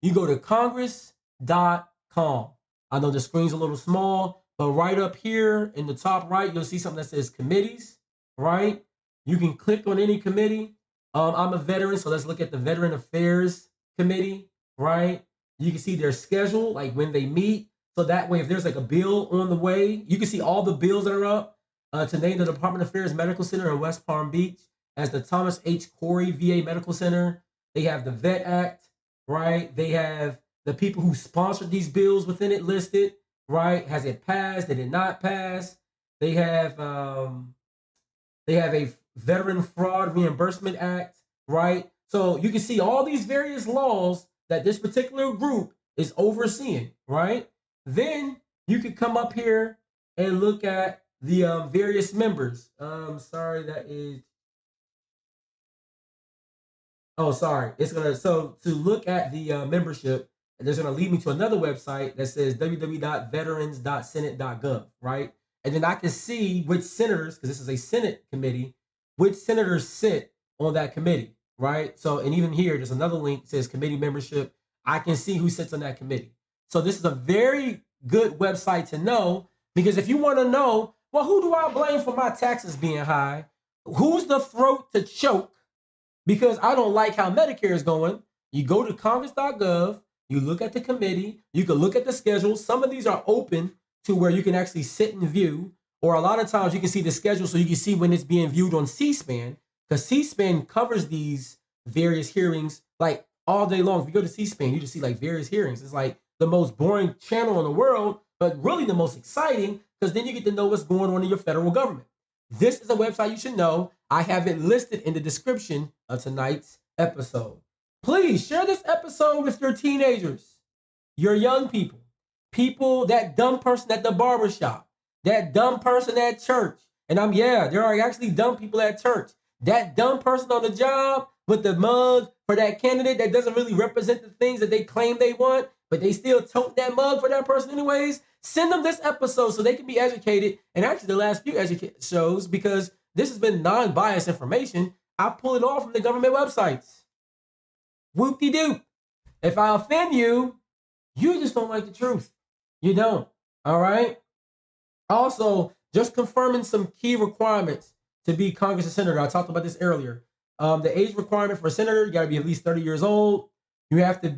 You go to congress.com. I know the screen's a little small, but right up here in the top right, you'll see something that says committees, right? You can click on any committee. I'm a veteran, so let's look at the Veteran Affairs Committee, right? You can see their schedule, like when they meet. So that way, if there's like a bill on the way, you can see all the bills that are up to name the Department of Affairs Medical Center in West Palm Beach as the Thomas H. Corey VA Medical Center. They have the Vet Act, right? They have the people who sponsored these bills within it listed, right? Has it passed? Did it not pass? They have a Veteran Fraud Reimbursement Act, right? So you can see all these various laws that this particular group is overseeing, right? Then you could come up here and look at the various members. It's gonna, so to look at the membership, there's gonna lead me to another website that says www.veterans.senate.gov, right? And then I can see which senators, because this is a Senate committee, which senators sit on that committee, right? So, and even here, there's another link that says committee membership. I can see who sits on that committee. So this is a very good website to know, because if you want to know, well, who do I blame for my taxes being high? who's the throat to choke because I don't like how Medicare is going. You go to congress.gov, you look at the committee, you can look at the schedule. Some of these are open to where you can actually sit and view, or a lot of times you can see the schedule so you can see when it's being viewed on C-SPAN, because C-SPAN covers these various hearings like all day long. If you go to C-SPAN, you just see like various hearings. It's like the most boring channel in the world, but really the most exciting because then you get to know what's going on in your federal government. This is a website you should know. I have it listed in the description of tonight's episode. Please share this episode with your teenagers, your young people, that dumb person at the barbershop, that dumb person at church. And there are actually dumb people at church. That dumb person on the job with the mug for that candidate that doesn't really represent the things that they claim they want, but they still tote that mug for that person anyways. Send them this episode so they can be educated. And actually the last few shows, because this has been non-biased information, I pull it all from the government websites. Whoop-de-doop. If I offend you, you just don't like the truth. You don't. All right? Also, just confirming some key requirements to be Congress and Senator. I talked about this earlier. The age requirement for a senator, you got to be at least 30 years old. You have to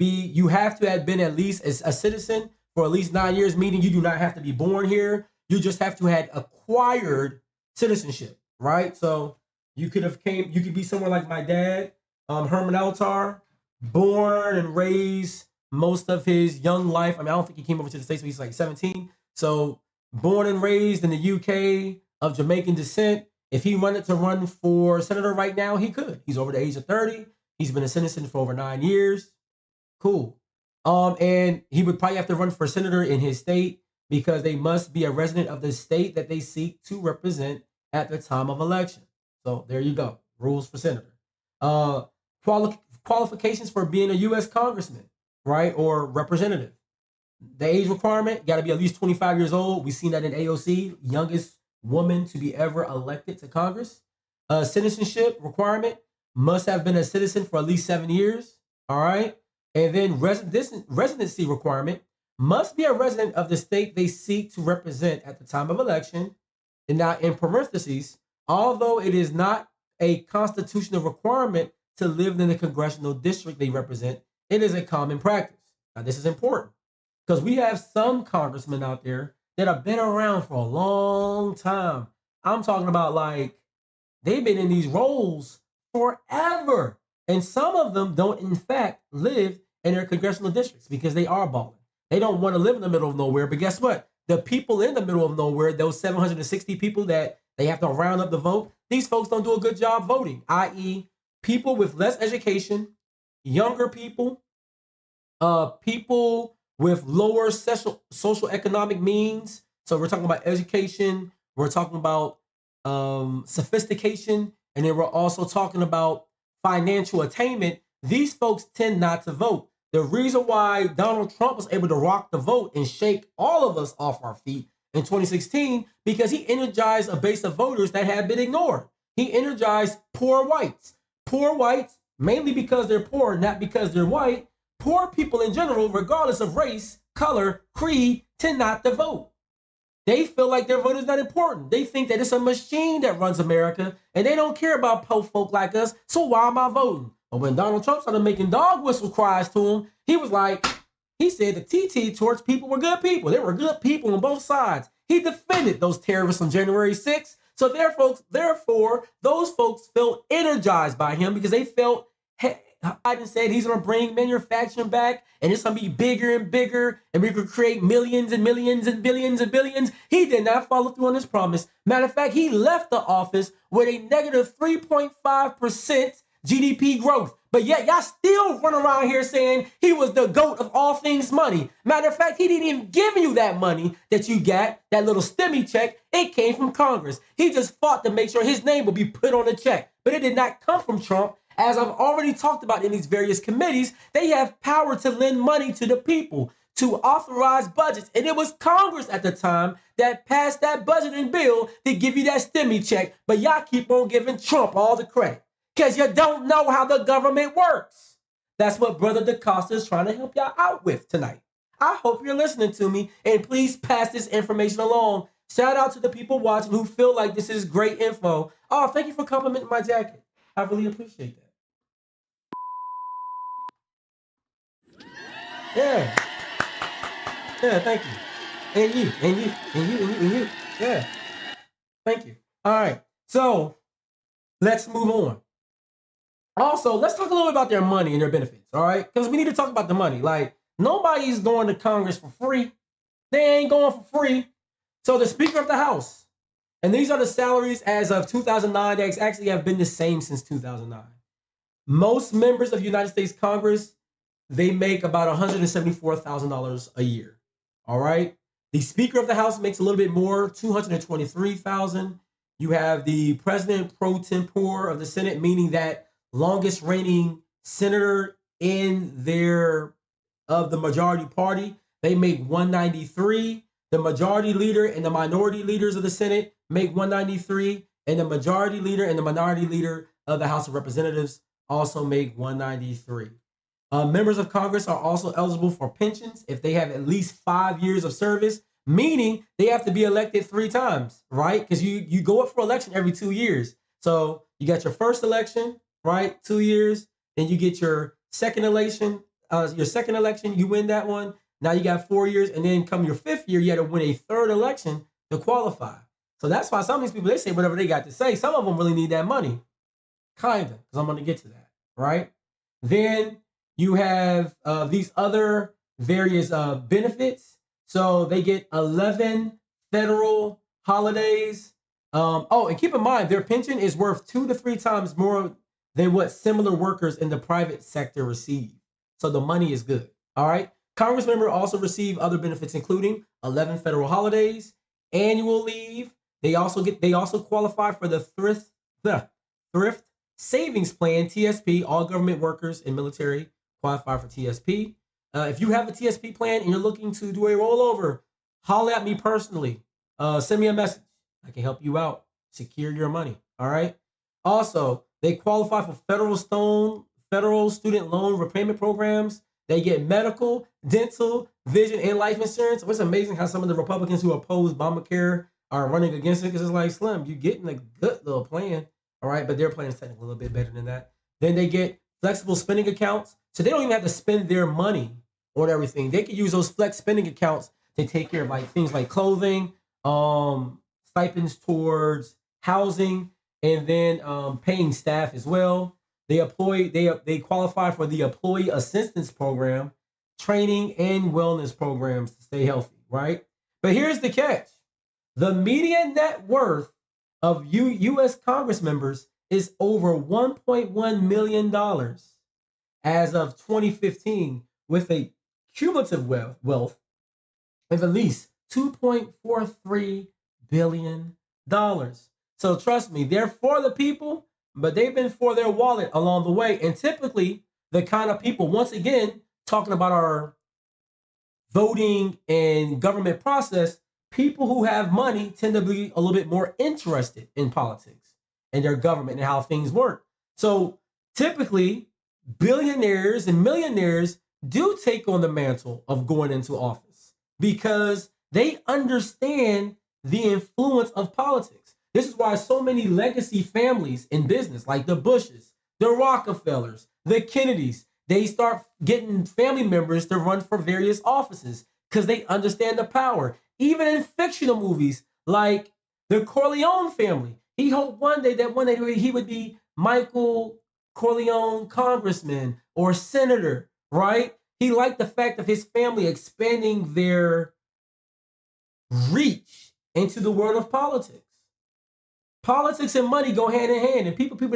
have been at least a citizen for at least 9 years, meaning you do not have to be born here. You just have to have acquired citizenship, right? So you could be somewhere like my dad, Herman Altar, born and raised most of his young life. I don't think he came over to the States when he's like 17. So born and raised in the UK of Jamaican descent. If he wanted to run for senator right now, he could. He's over the age of 30. He's been a citizen for over 9 years. Cool. And he would probably have to run for senator in his state because they must be a resident of the state that they seek to represent at the time of election. So there you go. Rules for senator. Qualifications for being a U.S. congressman, right, or representative. The age requirement, got to be at least 25 years old. We've seen that in AOC, youngest woman to be ever elected to Congress. Citizenship requirement, must have been a citizen for at least 7 years. All right. And then residency requirement, must be a resident of the state they seek to represent at the time of election. And now in parentheses, although it is not a constitutional requirement to live in the congressional district they represent, it is a common practice. Now this is important because we have some congressmen out there that have been around for a long time. I'm talking about like they've been in these roles forever. And some of them don't, in fact, live in their congressional districts because they are balling. They don't want to live in the middle of nowhere. But guess what? The people in the middle of nowhere, those 760 people that they have to round up the vote, these folks don't do a good job voting, i.e., people with less education, younger people, people with lower social economic means. So we're talking about education, we're talking about sophistication, and then we're also talking about financial attainment. These folks tend not to vote. The reason why Donald Trump was able to rock the vote and shake all of us off our feet in 2016, because he energized a base of voters that had been ignored. He energized poor whites. Poor whites, mainly because they're poor, not because they're white. Poor people in general, regardless of race, color, creed, tend not to vote. They feel like their vote is not important. They think that it's a machine that runs America, and they don't care about poor folk like us, so why am I voting? But when Donald Trump started making dog whistle cries to him, he said the TT Torch people were good people. There were good people on both sides. He defended those terrorists on January 6th. So therefore, those folks felt energized by him because they felt Biden said he's going to bring manufacturing back and it's going to be bigger and bigger and we could create millions and millions and billions and billions. He did not follow through on his promise. Matter of fact, he left the office with a negative 3.5% GDP growth. But yet y'all still run around here saying he was the GOAT of all things money. Matter of fact, he didn't even give you that money that you got, that little STEMI check. It came from Congress. He just fought to make sure his name would be put on the check. But it did not come from Trump. As I've already talked about in these various committees, they have power to lend money to the people, to authorize budgets. And it was Congress at the time that passed that budgeting bill to give you that STEMI check. But y'all keep on giving Trump all the credit because you don't know how the government works. That's what Brother DaCosta is trying to help y'all out with tonight. I hope you're listening to me, and please pass this information along. Shout out to the people watching who feel like this is great info. Oh, thank you for complimenting my jacket. I really appreciate that. Yeah, yeah, thank you. And you, and you, and you, and you, and you. Yeah, thank you. All right, so let's move on. Also, let's talk a little bit about their money and their benefits, all right? Because we need to talk about the money. Like, nobody's going to Congress for free. They ain't going for free. So the Speaker of the House, and these are the salaries as of 2009. They actually have been the same since 2009. Most members of the United States Congress, they make about $174,000 a year. All right. The Speaker of the House makes a little bit more, $223,000. You have the President pro tempore of the Senate, meaning that longest reigning senator in their of the majority party, they make 193. The majority leader and the minority leaders of the Senate make 193, and the majority leader and the minority leader of the House of Representatives also make 193. Members of Congress are also eligible for pensions if they have at least 5 years of service, meaning they have to be elected 3 times, right? Because you go up for election every 2 years. So you got your first election, right? 2 years. Then you get your second election. You win that one. Now you got 4 years, and then come your 5th year, you had to win a third election to qualify. So that's why some of these people, they say whatever they got to say. Some of them really need that money, kind of, because I'm going to get to that, right? Then you have these other various benefits. So they get 11 federal holidays. Oh, and keep in mind, their pension is worth 2 to 3 times more than what similar workers in the private sector receive. So the money is good. All right. Congress members also receive other benefits, including 11 federal holidays, annual leave. They also qualify for the thrift savings plan, TSP. All government workers and military qualify for TSP. If you have a TSP plan and you're looking to do a rollover, holler at me personally. Send me a message. I can help you out. Secure your money. All right. Also, they qualify for federal student loan repayment programs. They get medical, dental, vision, and life insurance. It's amazing how some of the Republicans who oppose Obamacare are running against it, because it's like, Slim, you're getting a good little plan. All right. But their plan is technically a little bit better than that. Then they get flexible spending accounts. So they don't even have to spend their money on everything. They can use those flex spending accounts to take care of like things like clothing, stipends towards housing, and then paying staff as well. They qualify for the employee assistance program, training and wellness programs to stay healthy, right? But here's the catch. The median net worth of U.S. Congress members is over $1.1 million as of 2015, with a cumulative wealth of at least $2.43 billion. So trust me, they're for the people, but they've been for their wallet along the way. And typically, the kind of people, once again, talking about our voting and government process, people who have money tend to be a little bit more interested in politics and their government and how things work. So typically, billionaires and millionaires do take on the mantle of going into office because they understand the influence of politics. This is why so many legacy families in business, like the Bushes, the Rockefellers, the Kennedys, they start getting family members to run for various offices because they understand the power. Even in fictional movies like the Corleone family, he hoped one day he would be Michael Corleone congressman or senator, right? He liked the fact of his family expanding their reach into the world of politics. Politics and money go hand in hand, and people who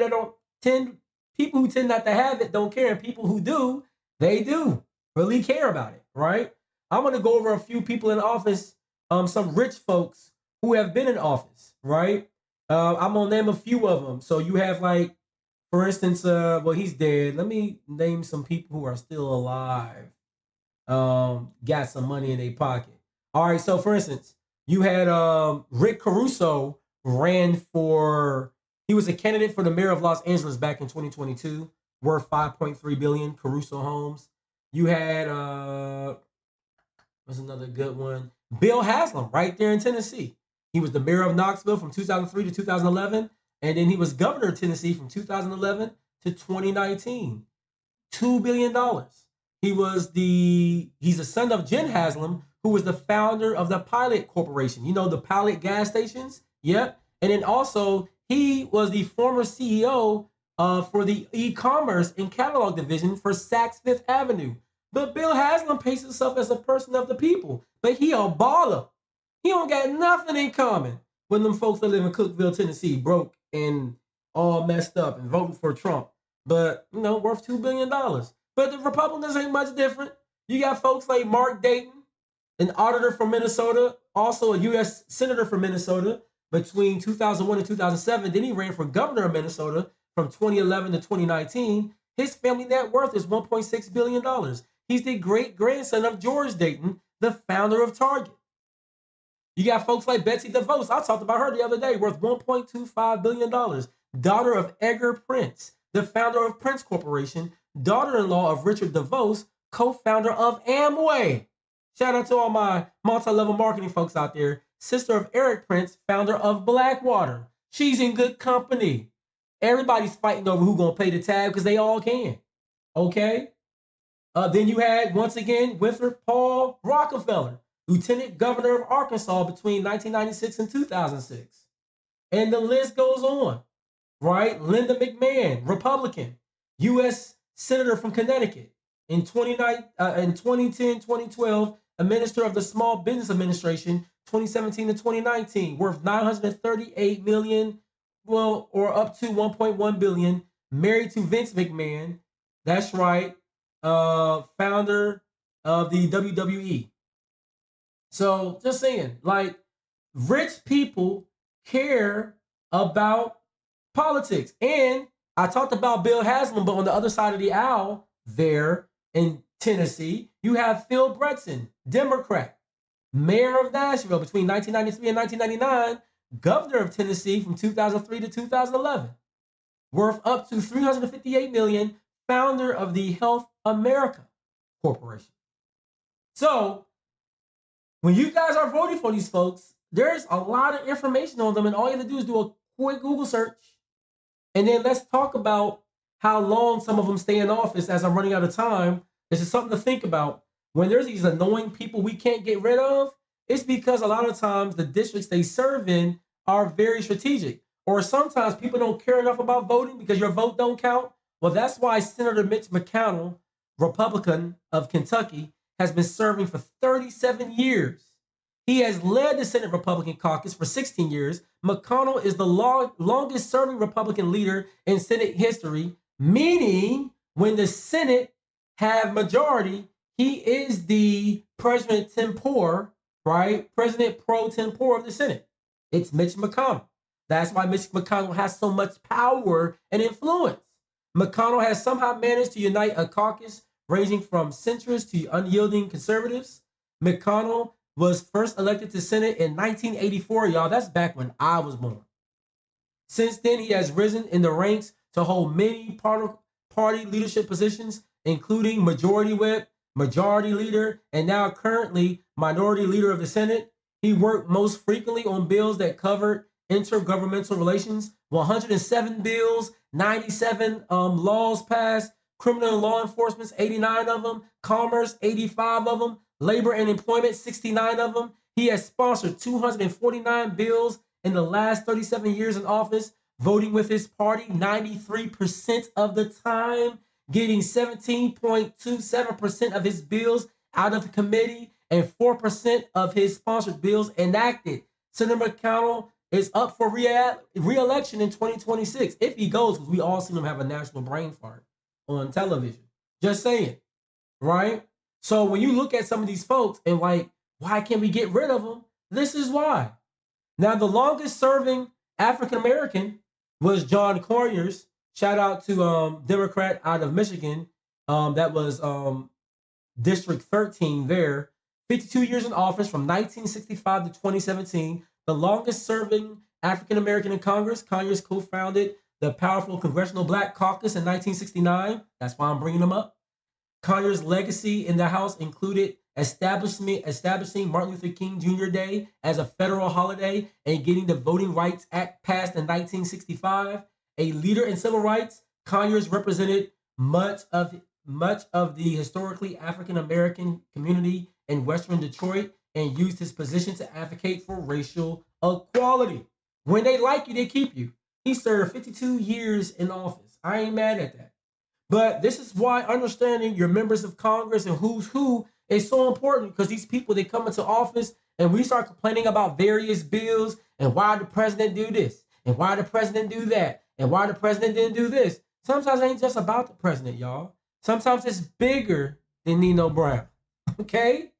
tend not to have it don't care, and people who do, they do really care about it, right? I'm gonna go over a few people in office, some rich folks who have been in office, right? I'm gonna name a few of them. So you have like, for instance, well, he's dead. Let me name some people who are still alive. Got some money in their pocket. All right, so for instance, you had Rick Caruso ran for he was a candidate for the mayor of Los Angeles back in 2022, worth 5.3 billion. Caruso Homes. You had what's another good one? Bill Haslam, right there in Tennessee. He was the mayor of Knoxville from 2003 to 2011, and then he was governor of Tennessee from 2011 to 2019. $2 billion. He's the son of Jen Haslam, who was the founder of the Pilot Corporation. You know, the Pilot gas stations? Yep. And then also, he was the former CEO for the e-commerce and catalog division for Saks Fifth Avenue. But Bill Haslam paints himself as a person of the people, but he a baller. He don't got nothing in common with them folks that live in Cookeville, Tennessee, broke and all messed up and voting for Trump. But, you know, worth $2 billion. But the Republicans ain't much different. You got folks like Mark Dayton, an auditor from Minnesota, also a U.S. Senator from Minnesota between 2001 and 2007. Then he ran for governor of Minnesota from 2011 to 2019. His family net worth is $1.6 billion. He's the great-grandson of George Dayton, the founder of Target. You got folks like Betsy DeVos. I talked about her the other day, worth $1.25 billion. Daughter of Edgar Prince, the founder of Prince Corporation, daughter-in-law of Richard DeVos, co-founder of Amway. Shout out to all my multi-level marketing folks out there. Sister of Eric Prince, founder of Blackwater. She's in good company. Everybody's fighting over who's going to pay the tab because they all can. Okay? Then you had, once again, Winthrop Paul Rockefeller, Lieutenant Governor of Arkansas between 1996 and 2006. And the list goes on, right? Linda McMahon, Republican, U.S. Senator from Connecticut. In 2010, 2012, a minister of the Small Business Administration, 2017 to 2019, worth $938 million, well, or up to $1.1 billion, married to Vince McMahon. That's right. Founder of the WWE. So just saying, like, rich people care about politics. And I talked about Bill Haslam, but on the other side of the aisle there in Tennessee, you have Phil Bretson, Democrat, mayor of Nashville between 1993 and 1999, governor of Tennessee from 2003 to 2011, worth up to $358 million, founder of the Health America Corporation. So when you guys are voting for these folks, there's a lot of information on them, and all you have to do is do a quick Google search. And then let's talk about how long some of them stay in office. As I'm running out of time, this is something to think about. When there's these annoying people we can't get rid of, it's because a lot of times the districts they serve in are very strategic. Or sometimes people don't care enough about voting because your vote don't count. Well, that's why Senator Mitch McConnell, Republican of Kentucky, has been serving for 37 years. He has led the Senate Republican caucus for 16 years. McConnell is the longest serving Republican leader in Senate history, meaning when the Senate have majority, he is the president tempore, right? President pro tempore of the Senate. It's Mitch McConnell. That's why Mitch McConnell has so much power and influence. McConnell has somehow managed to unite a caucus ranging from centrists to unyielding conservatives. McConnell was first elected to Senate in 1984, y'all. That's back when I was born. Since then, he has risen in the ranks to hold many party leadership positions, including majority whip, majority leader, and now currently minority leader of the Senate. He worked most frequently on bills that covered intergovernmental relations, 107 bills, 97 laws passed, criminal and law enforcement, 89 of them, commerce, 85 of them, labor and employment, 69 of them. He has sponsored 249 bills in the last 37 years in office, voting with his party 93% of the time, getting 17.27% of his bills out of the committee and 4% of his sponsored bills enacted. Senator McConnell is up for re-election in 2026 if he goes, because we all seen him have a national brain fart on television. Just saying, right? So when you look at some of these folks and like, why can't we get rid of them? This is why. Now, the longest serving African American was John Conyers. Shout out to Democrat out of Michigan. That was District 13 there. 52 years in office from 1965 to 2017. The longest serving African American in Congress. Conyers co-founded the powerful Congressional Black Caucus in 1969. That's why I'm bringing them up. Conyers' legacy in the House included establishing Martin Luther King Jr. Day as a federal holiday, and getting the Voting Rights Act passed in 1965. A leader in civil rights, Conyers represented much of the historically African American community in Western Detroit and used his position to advocate for racial equality. When they like you, they keep you. He served 52 years in office. I ain't mad at that. But this is why understanding your members of Congress and who's who is so important, because these people, they come into office and we start complaining about various bills and why the president do this and why the president do that and why the president didn't do this. Sometimes it ain't just about the president, y'all. Sometimes it's bigger than Nino Brown. Okay?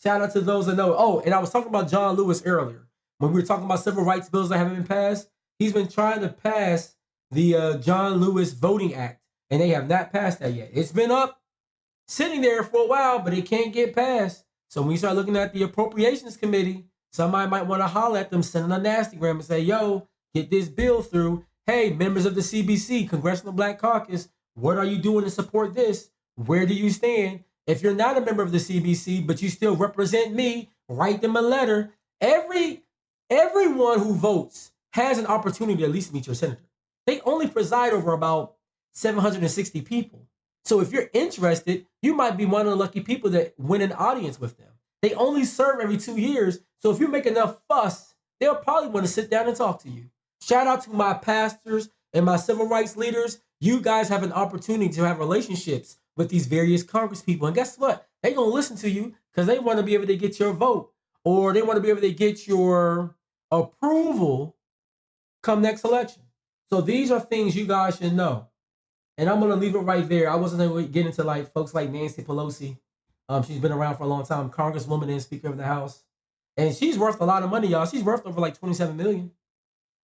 Shout out to those that know. Oh, and I was talking about John Lewis earlier. When we were talking about civil rights bills that haven't been passed, he's been trying to pass the John Lewis Voting Act, and they have not passed that yet. It's been up, sitting there for a while, but it can't get passed. So when you start looking at the Appropriations Committee, somebody might want to holler at them, send them a nasty gram and say, yo, get this bill through. Hey, members of the CBC, Congressional Black Caucus, what are you doing to support this? Where do you stand? If you're not a member of the CBC, but you still represent me, write them a letter. Everyone who votes has an opportunity to at least meet your senator. They only preside over about 760 people. So if you're interested, you might be one of the lucky people that win an audience with them. They only serve every 2 years. So if you make enough fuss, they'll probably want to sit down and talk to you. Shout out to my pastors and my civil rights leaders. You guys have an opportunity to have relationships with these various Congress people. And guess what? They're going to listen to you because they want to be able to get your vote, or they want to be able to get your approval come next election. So these are things you guys should know. And I'm going to leave it right there. I wasn't going to get into like folks like Nancy Pelosi. She's been around for a long time, Congresswoman and Speaker of the House. And she's worth a lot of money, y'all. She's worth over like $27 million.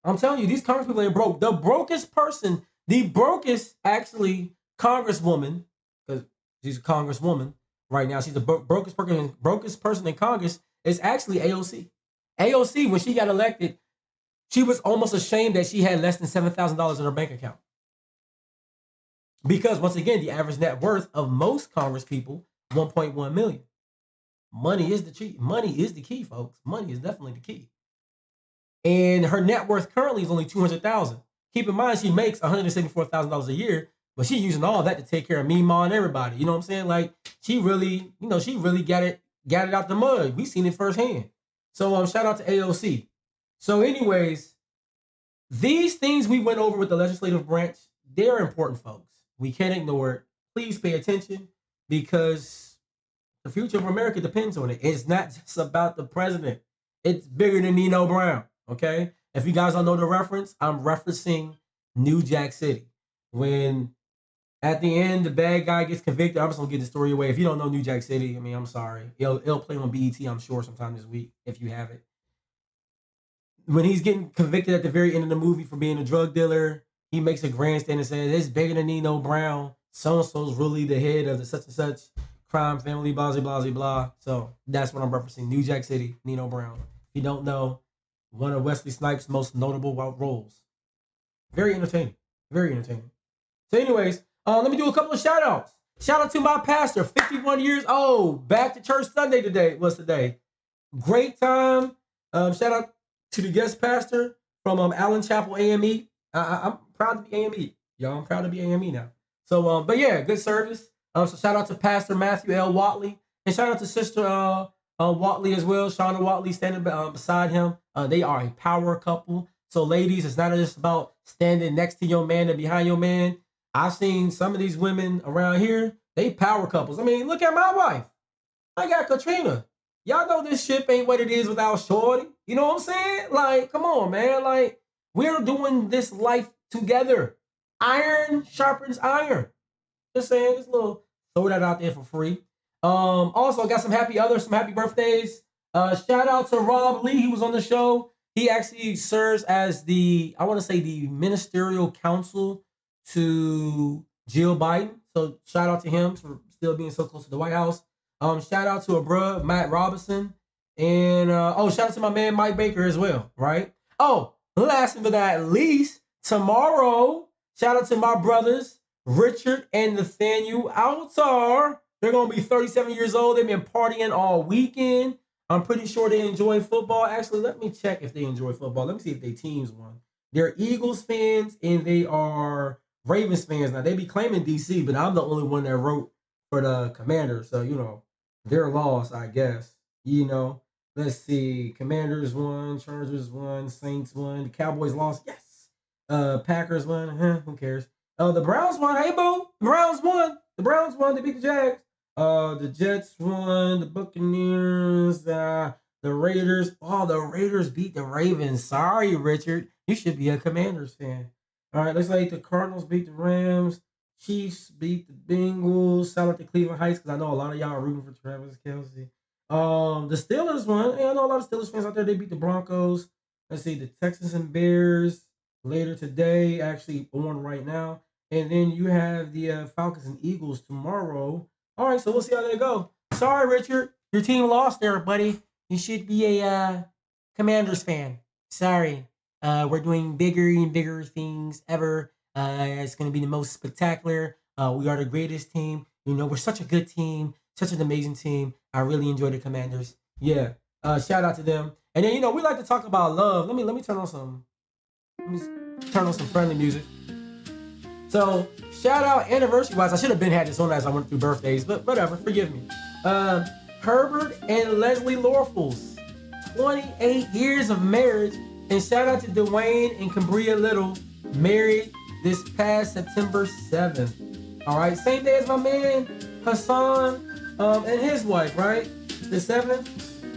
I'm telling you, these Congress people ain't broke. The brokest person, the brokest actually Congresswoman, because she's a Congresswoman right now. She's the brokest person in Congress is actually AOC. AOC, when she got elected, she was almost ashamed that she had less than $7,000 in her bank account. Because once again, the average net worth of most Congress people, 1.1 million. Money is the key. Money is the key, folks. Money is definitely the key. And her net worth currently is only $200,000. Keep in mind, she makes $174,000 a year, but she's using all that to take care of me, Ma, and everybody. You know what I'm saying? Like she really got it out the mud. We seen it firsthand. So shout out to AOC. So, anyways, these things we went over with the legislative branch, they're important, folks. We can't ignore it. Please pay attention because the future of America depends on it. It's not just about the president. It's bigger than Nino Brown, okay? If you guys don't know the reference, I'm referencing New Jack City. When at the end, the bad guy gets convicted. I'm just going to give the story away. If you don't know New Jack City, I mean, I'm sorry. It'll play on BET, I'm sure, sometime this week, if you have it. When he's getting convicted at the very end of the movie for being a drug dealer, he makes a grandstand and says, it's bigger than Nino Brown. So-and-so's really the head of the such and such crime family, blah, blah, blah, blah. So that's what I'm referencing. New Jack City, Nino Brown. If you don't know, one of Wesley Snipes' most notable roles. Very entertaining. Very entertaining. So anyways, let me do a couple of shout outs. Shout out to my pastor, 51 years old. Back to church Sunday today. Great time. Shout out to the guest pastor from Allen Chapel AME. I'm proud to be AME. Y'all, I'm proud to be AME now. So, but yeah, good service. So shout out to Pastor Matthew L. Watley. And shout out to Sister Watley as well. Shauna Watley standing beside him. They are a power couple. So ladies, it's not just about standing next to your man and behind your man. I've seen some of these women around here. They power couples. I mean, look at my wife. I got Katrina. Y'all know this ship ain't what it is without Shorty. You know what I'm saying? Like, come on, man. Like, we're doing this life together. Iron sharpens iron. Just saying, just a little, throw that out there for free. Also, I got some happy birthdays. Shout out to Rob Lee. He was on the show. He actually serves as the ministerial counsel to Jill Biden. So shout out to him for still being so close to the White House. Shout out to a bruh, Matt Robinson. And shout out to my man Mike Baker as well, right? Oh, last but not least, tomorrow, shout out to my brothers, Richard and Nathaniel Altar. They're going to be 37 years old. They've been partying all weekend. I'm pretty sure they enjoy football. Actually, let me check if they enjoy football. Let me see if their teams won. They're Eagles fans and they are Ravens fans. Now, they be claiming DC, but I'm the only one that wrote for the Commanders. So, they're lost, I guess. Let's see. Commanders won, Chargers won, Saints won, the Cowboys lost. Yes. Packers won. Who cares? The Browns won. Hey, boo. The Browns won. The Browns won. They beat the Jags. The Jets won. The Buccaneers. The Raiders. Oh, the Raiders beat the Ravens. Sorry, Richard. You should be a Commanders fan. All right. Looks like the Cardinals beat the Rams. Chiefs beat the Bengals. Shout out to Cleveland Heights because I know a lot of y'all are rooting for Travis Kelce. The Steelers won. Yeah, I know a lot of Steelers fans out there. They beat the Broncos. Let's see, the Texans and Bears later today, actually on right now. And then you have the Falcons and Eagles tomorrow. All right, so we'll see how they go. Sorry, Richard, your team lost there, buddy. You should be a Commanders fan. Sorry. We're doing bigger and bigger things ever. It's going to be the most spectacular. We are the greatest team. We're such a good team, such an amazing team. I really enjoy the Commanders. Yeah. Shout out to them. And then we like to talk about love. Let me turn on some. Let me turn on some friendly music. So shout out anniversary wise. I should have been had this on as I went through birthdays, but whatever. Forgive me. Herbert and Leslie Lorfels, 28 years of marriage. And shout out to Dwayne and Cambria Little, married this past September 7th. All right, same day as my man Hassan and his wife, right? The 7th,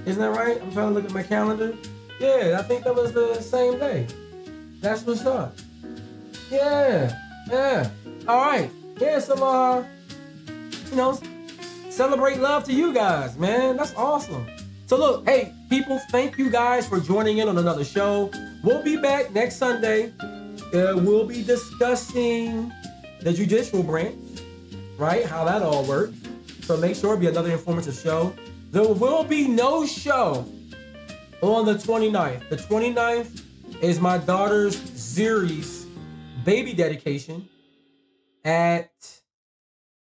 isn't that right? I'm trying to look at my calendar. Yeah, I think that was the same day. That's what's up. Yeah. All right. Yeah, some celebrate love to you guys, man. That's awesome. So look, hey, people, thank you guys for joining in on another show. We'll be back next Sunday. We'll be discussing the judicial branch, right? How that all works. So make sure it'll be another informative show. There will be no show on the 29th. The 29th is my daughter's Ziri's baby dedication at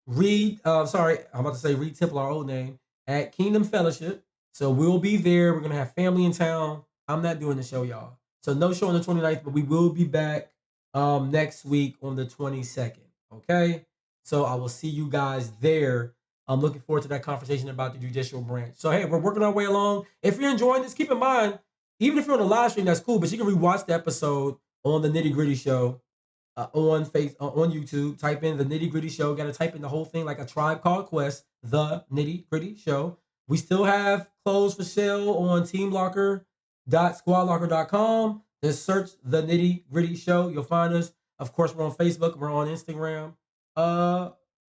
Reed Temple, our old name, at Kingdom Fellowship. So we'll be there. We're going to have family in town. I'm not doing the show, y'all. So no show on the 29th, but we will be back next week on the 22nd. Okay? So I will see you guys there. I'm looking forward to that conversation about the judicial branch. So, hey, we're working our way along. If you're enjoying this, keep in mind, even if you're on the live stream, that's cool, but you can rewatch the episode on the Nitty Gritty Show on YouTube. Type in the Nitty Gritty Show. Got to type in the whole thing like a Tribe Called Quest, the Nitty Gritty Show. We still have clothes for sale on teamlocker.squadlocker.com. Just search the Nitty Gritty Show. You'll find us. Of course, we're on Facebook. We're on Instagram.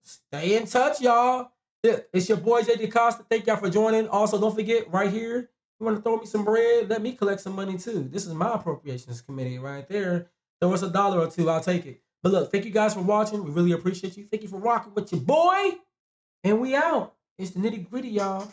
Stay in touch, y'all. It's your boy, J. DeCosta. Thank y'all for joining. Also, don't forget, right here, you want to throw me some bread? Let me collect some money, too. This is my appropriations committee right there. Throw us $1 or $2. I'll take it. But look, thank you guys for watching. We really appreciate you. Thank you for rocking with your boy. And we out. It's the Nitty Gritty, y'all.